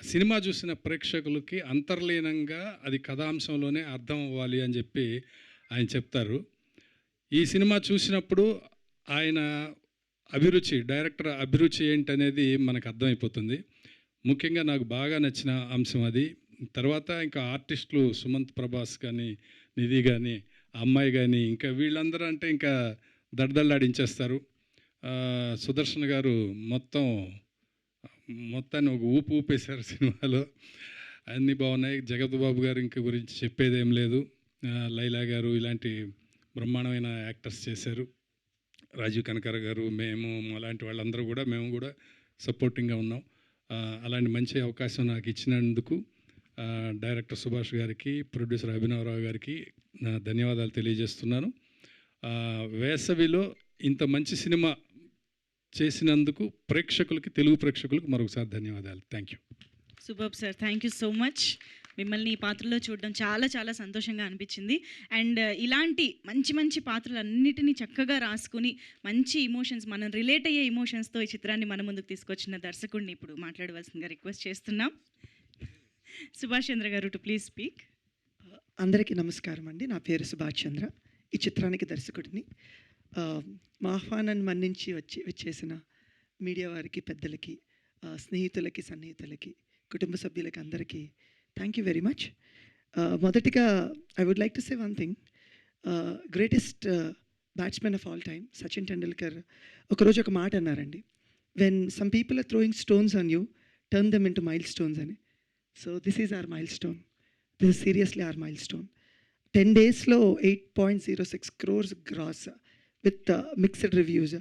సినిమా చూసిన ప్రేక్షకులకి అంతర్లీనంగా అది కథాంశంలోనే అర్థం అవ్వాలి అని చెప్పి ఆయన చెప్తారు. ఈ సినిమా చూసినప్పుడు ఆయన డైరెక్టర్ అభిరుచి ఏంటనేది మనకు అర్థమైపోతుంది. ముఖ్యంగా నాకు బాగా నచ్చిన అంశం అది. తర్వాత ఇంకా ఆర్టిస్టులు సుమంత్ ప్రభాస్ కానీ, నిధి కానీ, అమ్మాయి కానీ, ఇంకా వీళ్ళందరూ అంటే ఇంకా దడదళ్ళాడించేస్తారు. సుదర్శన్ గారు మొత్తాన్ని ఒక ఊపేశారు సినిమాలో. అన్నీ బాగున్నాయి. జగత్ బాబు గారు ఇంక గురించి చెప్పేదేం లేదు. లైలా గారు ఇలాంటి బ్రహ్మాండమైన యాక్టర్స్ చేశారు. రాజీవ్ కనకర గారు, మేము అలాంటి వాళ్ళందరూ కూడా మేము కూడా సపోర్టింగ్గా ఉన్నాం. అలాంటి మంచి అవకాశం నాకు ఇచ్చినందుకు డైరెక్టర్ సుభాష్ గారికి, ప్రొడ్యూసర్ అభినవరావు గారికి నా ధన్యవాదాలు తెలియజేస్తున్నాను. వేసవిలో ఇంత మంచి సినిమా చేసినందుకు తెలుగు ప్రేక్షకులకు మరొకసారి ధన్యవాదాలు. Thank you. Super sir, thank you so much. మిమ్మల్ని ఈ పాత్రలో చూడడం చాలా చాలా సంతోషంగా అనిపించింది. అండ్ ఇలాంటి మంచి పాత్రలన్నిటినీ చక్కగా రాసుకుని మంచి ఇమోషన్స్, మనం రిలేట్ అయ్యే ఇమోషన్స్తో ఈ చిత్రాన్ని మన ముందుకు తీసుకొచ్చిన దర్శకుడిని ఇప్పుడు మాట్లాడవలసిందిగా రిక్వెస్ట్ చేస్తున్నాం. సుభాష్ చంద్ర గారు టు ప్లీజ్ స్పీక్. అందరికీ నమస్కారం అండి. నా పేరు సుభాష్ చంద్ర, ఈ చిత్రానికి దర్శకుడిని. మా ఆహ్వానాన్ని మన్నించి వచ్చేసిన మీడియా వారికి, పెద్దలకి, స్నేహితులకి, సన్నిహితులకి, కుటుంబ సభ్యులకి అందరికీ థ్యాంక్ యూ వెరీ మచ్. మొదటిగా I would like to say one thing. Greatest batsmen of all time Sachin Tendulkar ఒకరోజు ఒక మాట అన్నారండి, when some people are throwing stones on you, turn them into milestones అని. So this is our milestone. This is seriously our milestone. 10 daysలో 8.06 crores gross with mixed reviews.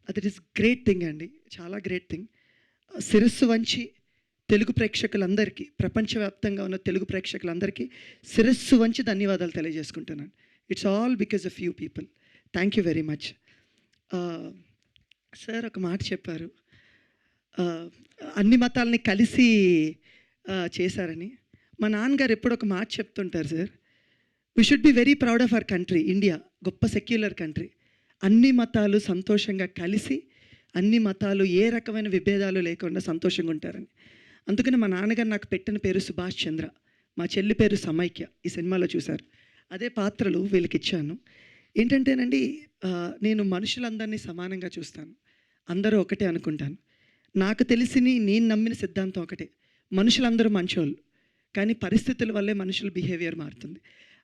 That is great thing అండి, చాలా great thing. శిరస్సు వంచి తెలుగు ప్రేక్షకులందరికీ, ప్రపంచవ్యాప్తంగా ఉన్న తెలుగు ప్రేక్షకులందరికీ శిరస్సు వంచి ధన్యవాదాలు తెలియజేసుకుంటున్నాను. It's all because of you people. Thank you very much. Sir ఒక మాట చెప్పారు, అన్ని మతాలని కలిసి చేశారని. మా నాన్నగారు ఎప్పుడు ఒక మాట చెప్తుంటారు sir, we should be very proud of our country India. గొప్ప సెక్యులర్ కంట్రీ. అన్ని మతాలు సంతోషంగా కలిసి, అన్ని మతాలు ఏ రకమైన విభేదాలు లేకుండా సంతోషంగా ఉంటారని. అందుకని మా నాన్నగారు నాకు పెట్టిన పేరు సుభాష్ చంద్ర, మా చెల్లి పేరు సమైక్య. ఈ సినిమాలో చూశారు, అదే పాత్రలు వీళ్ళకి ఇచ్చాను. ఏంటంటేనండి, నేను మనుషులందరినీ సమానంగా చూస్తాను, అందరూ ఒకటే అనుకుంటాను. నాకు నేను నమ్మిన సిద్ధాంతం ఒకటే, మనుషులందరూ మంచోళ్ళు, కానీ పరిస్థితుల వల్లే మనుషుల బిహేవియర్ మారుతుంది.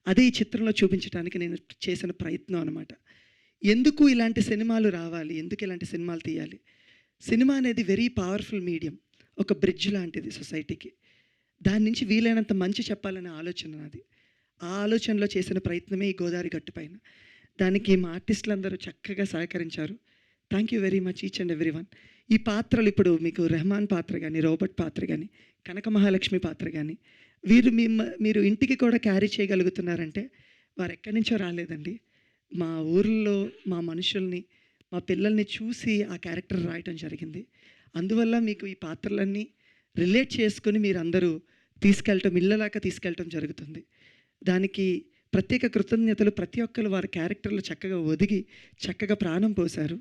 అదే ఈ చిత్రంలో చూపించడానికి నేను చేసిన ప్రయత్నం అనమాట. ఎందుకు ఇలాంటి సినిమాలు రావాలి, ఎందుకు ఇలాంటి సినిమాలు తీయాలి? సినిమా అనేది వెరీ పవర్ఫుల్ మీడియం, ఒక బ్రిడ్జ్ లాంటిది సొసైటీకి. దాని నుంచి వీలైనంత మంచి చెప్పాలనే ఆలోచన నాది. ఆ ఆలోచనలో చేసిన ప్రయత్నమే ఈ గోదావరి గట్టు పైన. దానికి మా ఆర్టిస్టులందరూ చక్కగా సహకరించారు. Thank you very much each and every one. ఈ పాత్రలు ఇప్పుడు మీకు రెహమాన్ పాత్ర కానీ, రోబర్ట్ పాత్ర కానీ, కనక మహాలక్ష్మి పాత్ర కానీ, మీరు ఇంటికి కూడా క్యారీ చేయగలుగుతున్నారంటే వారు ఎక్కడి నుంచో రాలేదండి. మా ఊర్లో మా మనుషుల్ని, మా పిల్లల్ని చూసి ఆ క్యారెక్టర్ రాయటం జరిగింది. అందువల్ల మీకు ఈ పాత్రలన్నీ రిలేట్ చేసుకుని మీరందరూ ఇళ్ళలాగా తీసుకెళ్ళటం జరుగుతుంది. దానికి ప్రత్యేక కృతజ్ఞతలు. ప్రతి ఒక్కరు వారి క్యారెక్టర్లు చక్కగా ఒదిగి చక్కగా ప్రాణం పోశారు.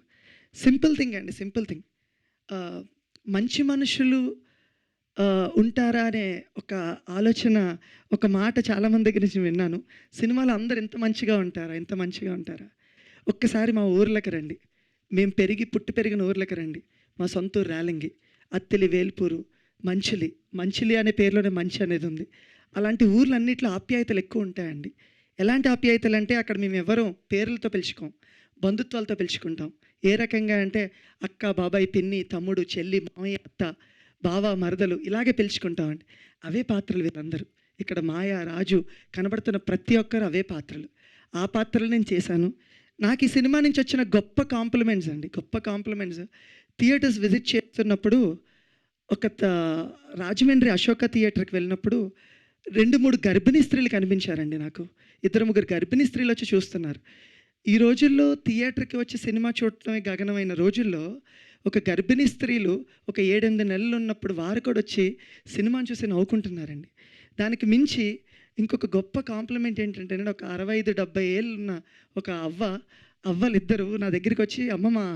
సింపుల్ థింగ్ అండి, సింపుల్ థింగ్. మంచి మనుషులు ఉంటారా అనే ఒక ఆలోచన, ఒక మాట చాలామంది దగ్గర నుంచి విన్నాను. సినిమాలో అందరు ఎంత మంచిగా ఉంటారా? ఒక్కసారి మా ఊర్లోకి రండి, మేము పుట్టి పెరిగిన ఊర్లోకి రండి. మా సొంత ఊరు రేలంగి, అత్తిలి, వేల్పూరు, మంచిలి అనే పేరులోనే మంచి అనేది ఉంది. అలాంటి ఊర్లన్నింటిలో ఆప్యాయతలు ఎక్కువ ఉంటాయండి. ఎలాంటి ఆప్యాయతలు అంటే, అక్కడ మేము ఎవరూ పేర్లతో పిలుచుకోం, బంధుత్వాలతో పిలుచుకుంటాం. ఏ రకంగా అంటే అక్క, బాబాయ్, పిన్ని, తమ్ముడు, చెల్లి, మామయ్య, అత్త, బావ, మరదలు ఇలాగే పిలుచుకుంటామండి. అవే పాత్రలు వీళ్ళందరూ. ఇక్కడ మాయ, రాజు కనబడుతున్న ప్రతి ఒక్కరు అవే పాత్రలు. ఆ పాత్రలు నేను చేశాను. నాకు ఈ సినిమా నుంచి వచ్చిన గొప్ప కాంప్లిమెంట్స్ అండి, గొప్ప కాంప్లిమెంట్స్. థియేటర్స్ విజిట్ చేస్తున్నప్పుడు రాజమండ్రి అశోక థియేటర్కి వెళ్ళినప్పుడు 2-3 గర్భిణీ స్త్రీలు కనిపించారండి నాకు. 2-3 గర్భిణీ స్త్రీలు వచ్చి చూస్తున్నారు. ఈ రోజుల్లో థియేటర్కి వచ్చి సినిమా చూడటమే గగనమైన రోజుల్లో ఒక గర్భిణీ స్త్రీలు ఒక 7-8 నెలలు ఉన్నప్పుడు వారు కూడా వచ్చి సినిమాని చూసి నవ్వుకుంటున్నారండి. దానికి మించి ఇంకొక గొప్ప కాంప్లిమెంట్ ఏంటంటే, నేను ఒక 65-70 ఏళ్ళు ఉన్న ఒక అవ్వలిద్దరూ నా దగ్గరికి వచ్చి, అమ్మ మా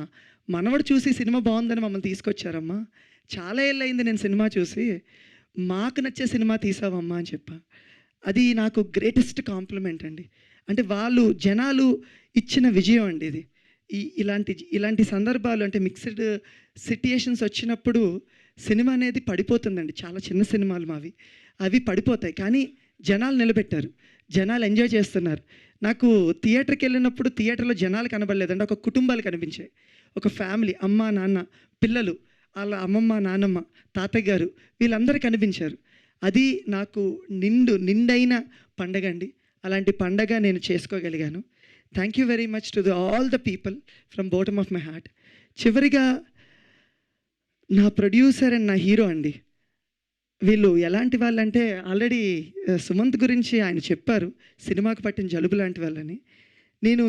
మనవడు చూసి సినిమా బాగుందని మమ్మల్ని తీసుకొచ్చారమ్మా, చాలా ఏళ్ళు అయింది నేను సినిమా చూసి, మాకు నచ్చే సినిమా తీసావమ్మా అని చెప్పా. అది నాకు గ్రేటెస్ట్ కాంప్లిమెంట్ అండి. అంటే జనాలు ఇచ్చిన విజయం అండి ఇది. ఇలాంటి సందర్భాలు, అంటే మిక్స్డ్ సిట్యుయేషన్స్ వచ్చినప్పుడు సినిమా అనేది పడిపోతుందండి. చాలా చిన్న సినిమాలు మావి, అవి పడిపోతాయి. కానీ జనాలు నిలబెట్టారు, జనాలు ఎంజాయ్ చేస్తున్నారు. నాకు థియేటర్కి వెళ్ళినప్పుడు థియేటర్లో జనాలు కనబడలేదండి, ఒక కుటుంబాలు కనిపించాయి. ఒక ఫ్యామిలీ, అమ్మ నాన్న పిల్లలు, వాళ్ళ అమ్మమ్మ నాన్నమ్మ తాతయ్య గారు, వీళ్ళందరూ కనిపించారు. అది నాకు నిండైన పండగ అండి. అలాంటి పండగ నేను చేసుకోగలిగాను. Thank you very much to all the people from bottom of my heart. చివరిగా నా ప్రొడ్యూసర్ అండ్ నా హీరో అండి, వీళ్ళు ఎలాంటి వాళ్ళంటే, ఆల్రెడీ సుమంత్ గురించి ఆయన చెప్పారు, సినిమాకు పట్టిన జలుబు లాంటి వాళ్ళని. నేను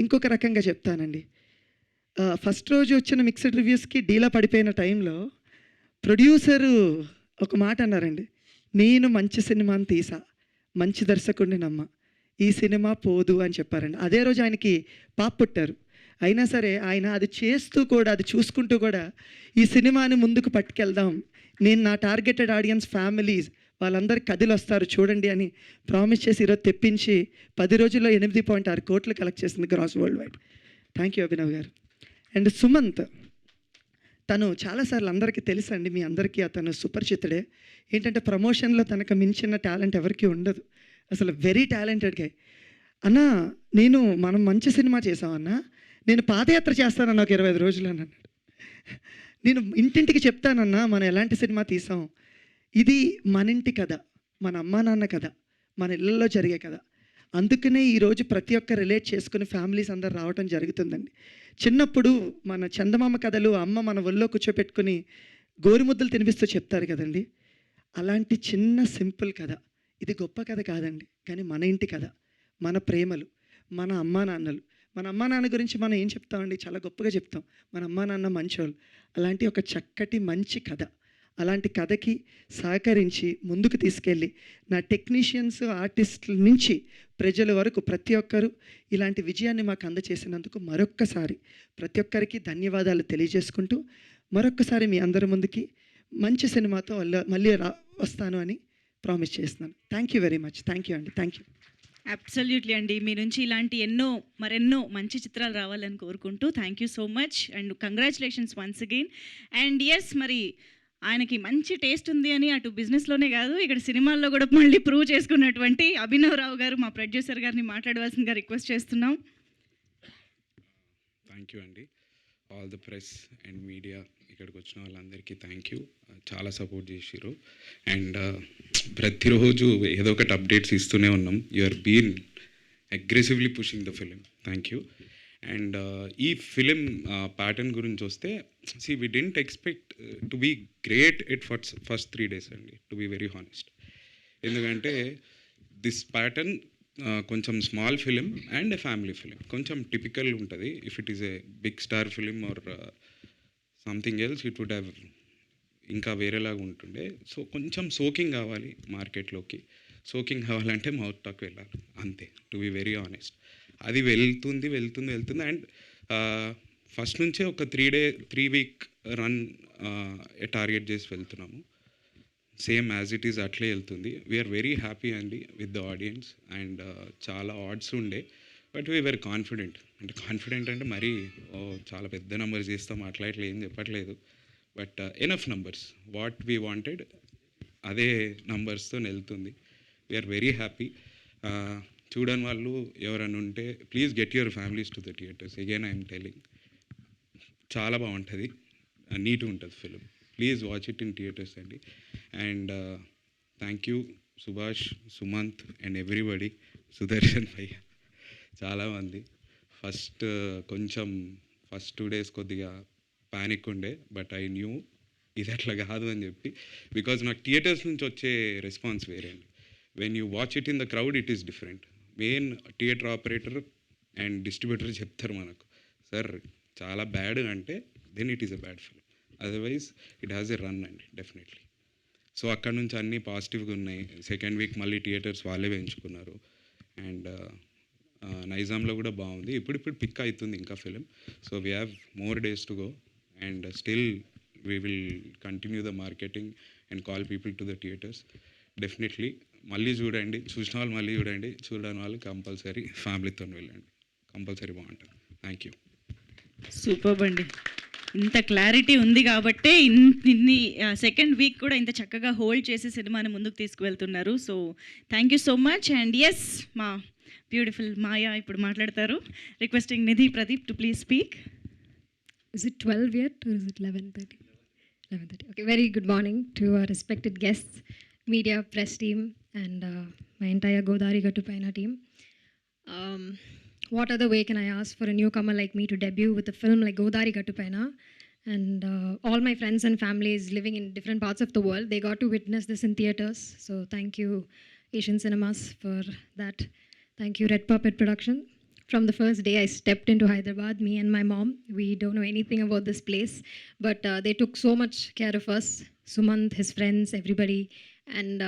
ఇంకొక రకంగా చెప్తానండి. ఫస్ట్ రోజు వచ్చిన మిక్స్డ్ రివ్యూస్కి డీలా పడిపోయిన టైంలో ప్రొడ్యూసరు ఒక మాట అన్నారండి, నేను మంచి సినిమాని తీసా, మంచి దర్శకుడిని నమ్మ, ఈ సినిమా పోదు అని చెప్పారండి. అదే రోజు ఆయనకి పాప పుట్టారు. అయినా సరే ఆయన అది చేస్తూ కూడా, అది చూసుకుంటూ కూడా, ఈ సినిమాని ముందుకు పట్టుకెళ్దాం, నేను నా టార్గెటెడ్ ఆడియన్స్ ఫ్యామిలీస్ వాళ్ళందరూ కదిలి వస్తారు చూడండి అని ప్రామిస్ చేసి ఈరోజు తెప్పించి 10 రోజుల్లో 8.6 కోట్లు కలెక్ట్ చేసింది gross worldwide. Thank you Abhinav గారు. అండ్ సుమంత్, తను చాలాసార్లు అందరికీ తెలుసండి, మీ అందరికీ అతను సుపరిచితుడే. ఏంటంటే ప్రమోషన్లో తనకు మించిన టాలెంట్ ఎవరికీ ఉండదు, అసలు వెరీ టాలెంటెడ్ గా. అన్నా మనం మంచి సినిమా చేసామన్నా, నేను పాదయాత్ర చేస్తానన్నా ఒక 25 రోజులు అని అన్నాడు. నేను ఇంటింటికి చెప్తానన్నా మనం ఎలాంటి సినిమా తీసాం, ఇది మన ఇంటి కథ, మన అమ్మా నాన్న కథ, మన ఇళ్ళల్లో జరిగే కథ. అందుకనే ఈరోజు ప్రతి ఒక్క రిలేట్ చేసుకుని ఫ్యామిలీస్ అందరు రావటం జరుగుతుందండి. చిన్నప్పుడు మన చందమామ కథలు అమ్మ మన ఒళ్ళో కూర్చోపెట్టుకుని గోరుముద్దలు తినిపిస్తూ చెప్తారు కదండి, అలాంటి చిన్న సింపుల్ కథ. ఇది గొప్ప కథ కాదండి, కానీ మన ఇంటి కథ, మన ప్రేమలు, మన అమ్మా నాన్నలు. మన అమ్మా నాన్న గురించి మనం ఏం చెప్తామండి, చాలా గొప్పగా చెప్తాం, మన అమ్మా నాన్న మంచోళ్ళు. అలాంటి ఒక చక్కటి మంచి కథ, అలాంటి కథకి సహకరించి ముందుకు తీసుకెళ్ళి నా టెక్నీషియన్స్, ఆర్టిస్టుల నుంచి ప్రజల వరకు ప్రతి ఒక్కరూ ఇలాంటి విజయాన్ని మాకు అందచేసినందుకు మరొక్కసారి ప్రతి ఒక్కరికి ధన్యవాదాలు తెలియజేసుకుంటూ, మరొక్కసారి మీ అందరి ముందుకి మంచి సినిమాతో మళ్ళీ వస్తాను అని ప్రామిస్ చేస్తున్నాను. Thank you very much. Thank you అండి. Thank you. అబ్సల్యూట్లీ అండి, మీ నుంచి ఇలాంటి మరెన్నో మంచి చిత్రాలు రావాలని కోరుకుంటూ thank you so much and congratulations once again. And yes, మరి ఆయనకి మంచి టేస్ట్ ఉంది అని అటు బిజినెస్లోనే కాదు ఇక్కడ సినిమాల్లో కూడా మళ్ళీ ప్రూవ్ చేసుకున్నటువంటి అభినవ్ రావు గారు, మా ప్రొడ్యూసర్ గారిని మాట్లాడవలసిందిగా రిక్వెస్ట్ చేస్తున్నాం. థ్యాంక్ యూ అండి. All the press and media, ఇక్కడికి వచ్చిన వాళ్ళందరికీ థ్యాంక్ యూ. చాలా సపోర్ట్ చేసిర్రు అండ్ ప్రతిరోజు ఏదో ఒకటి అప్డేట్స్ ఇస్తూనే ఉన్నాం. You are been aggressively pushing the film. Thank you. And ఈ ఫిలిం ప్యాటర్న్ గురించి వస్తే, we didn't expect to be great at first 3 days అండి, టు బీ వెరీ హానెస్ట్. ఎందుకంటే దిస్ ప్యాటర్న్ కొంచెం small film and a family film, కొంచెం typical ఉంటుంది. If it is a big star film or something else, it would have ఇంకా వేరేలాగా ఉంటుండే. So కొంచెం soaking కావాలి మార్కెట్లోకి. సోకింగ్ కావాలంటే మౌత్ టాక్ వెళ్ళాలి, అంతే, టు బీ వెరీ ఆనెస్ట్. అది వెళ్తుంది అండ్ ఫస్ట్ నుంచే ఒక 3 week రన్ టార్గెట్ చేసి వెళ్తున్నాము. సేమ్ యాజ్ ఇట్ ఈస్ అట్లే వెళ్తుంది. వీఆర్ వెరీ హ్యాపీ అండి విత్ ద ఆడియన్స్. అండ్ చాలా ఆడ్స్ ఉండే, బట్ వీఆర్ కాన్ఫిడెంట్. అంటే మరీ చాలా పెద్ద నెంబర్స్ చేస్తాం అట్లా ఇట్లా ఏం చెప్పట్లేదు, but enough numbers, what we wanted అదే నంబర్స్తో వెళ్తుంది. We are very happy. చూడని వాళ్ళు ఎవరైనా ఉంటే please get your families to the theatres. Again I'm telling, చాలా బాగుంటుంది, నీట్ ఉంటుంది film. Please watch it in theatres అండి. And thank you Subhash, Sumanth and everybody, Sudarshan bhaiya, చాలామంది కొంచెం ఫస్ట్ 2 days కొద్దిగా ప్యానిక్ ఉండే, బట్ ఐ న్యూ ఇది అట్లా కాదు అని చెప్పి, బికాజ్ నాకు థియేటర్స్ నుంచి వచ్చే రెస్పాన్స్ వేరే అండి. When you watch it in the crowd it is different. Main theatre operator and distributor చెప్తారు మనకు, సార్ చాలా బ్యాడ్ అంటే then it is a bad film, otherwise it has a run అండి డెఫినెట్లీ. సో అక్కడ నుంచి అన్నీ పాజిటివ్గా ఉన్నాయి. సెకండ్ వీక్ మళ్ళీ థియేటర్స్ వాళ్ళే పెంచుకున్నారు. అండ్ నైజాంలో కూడా బాగుంది. ఇప్పుడు పిక్ అవుతుంది ఇంకా film. So we have more days to go and still we will continue the marketing and call people to the theatres. Definitely మళ్ళీ చూడండి, చూసిన వాళ్ళు మళ్ళీ చూడండి, చూడని వాళ్ళు కంపల్సరీ ఫ్యామిలీతో వెళ్ళండి, కంపల్సరీ బాగుంటుంది. Thank you. సూపర్ అండి. ఇంత క్లారిటీ ఉంది కాబట్టే ఇన్ని సెకండ్ వీక్ కూడా ఇంత చక్కగా హోల్డ్ చేసి సినిమాని ముందుకు తీసుకువెళ్తున్నారు. So thank you so much. And yes, మా బ్యూటిఫుల్ మాయా ఇప్పుడు మాట్లాడతారు. Requesting Nidhi Pradeep to please speak. Is it 12 yet or is it 11:30? 11:30. Okay, very good morning to our respected guests, media, press team and my entire Godari Gattupaina team. What other way can I ask for a newcomer like me to debut with a film like Godari Gattupaina? And all my friends and families living in different parts of the world, they got to witness this in theatres. So thank you Asian Cinemas for that. Thank you Red Puppet Production. From the first day I stepped into Hyderabad, me and my mom, we don't know anything about this place, but they took so much care of us. Sumant, his friends, everybody. And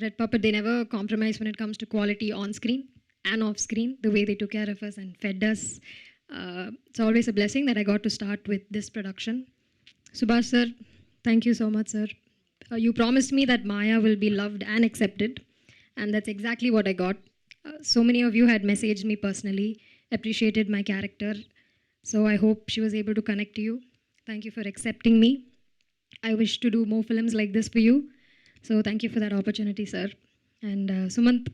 Red Puppet, they never compromise when it comes to quality on screen and off screen, the way they took care of us and fed us. It's always a blessing that I got to start with this production. Subhash sir, thank you so much sir. You promised me that Maya will be loved and accepted, and that's exactly what I got. So many of you had messaged me personally, appreciated my character, so I hope she was able to connect to you. Thank you for accepting me. I wish to do more films like this for you, so thank you for that opportunity sir. And Sumant,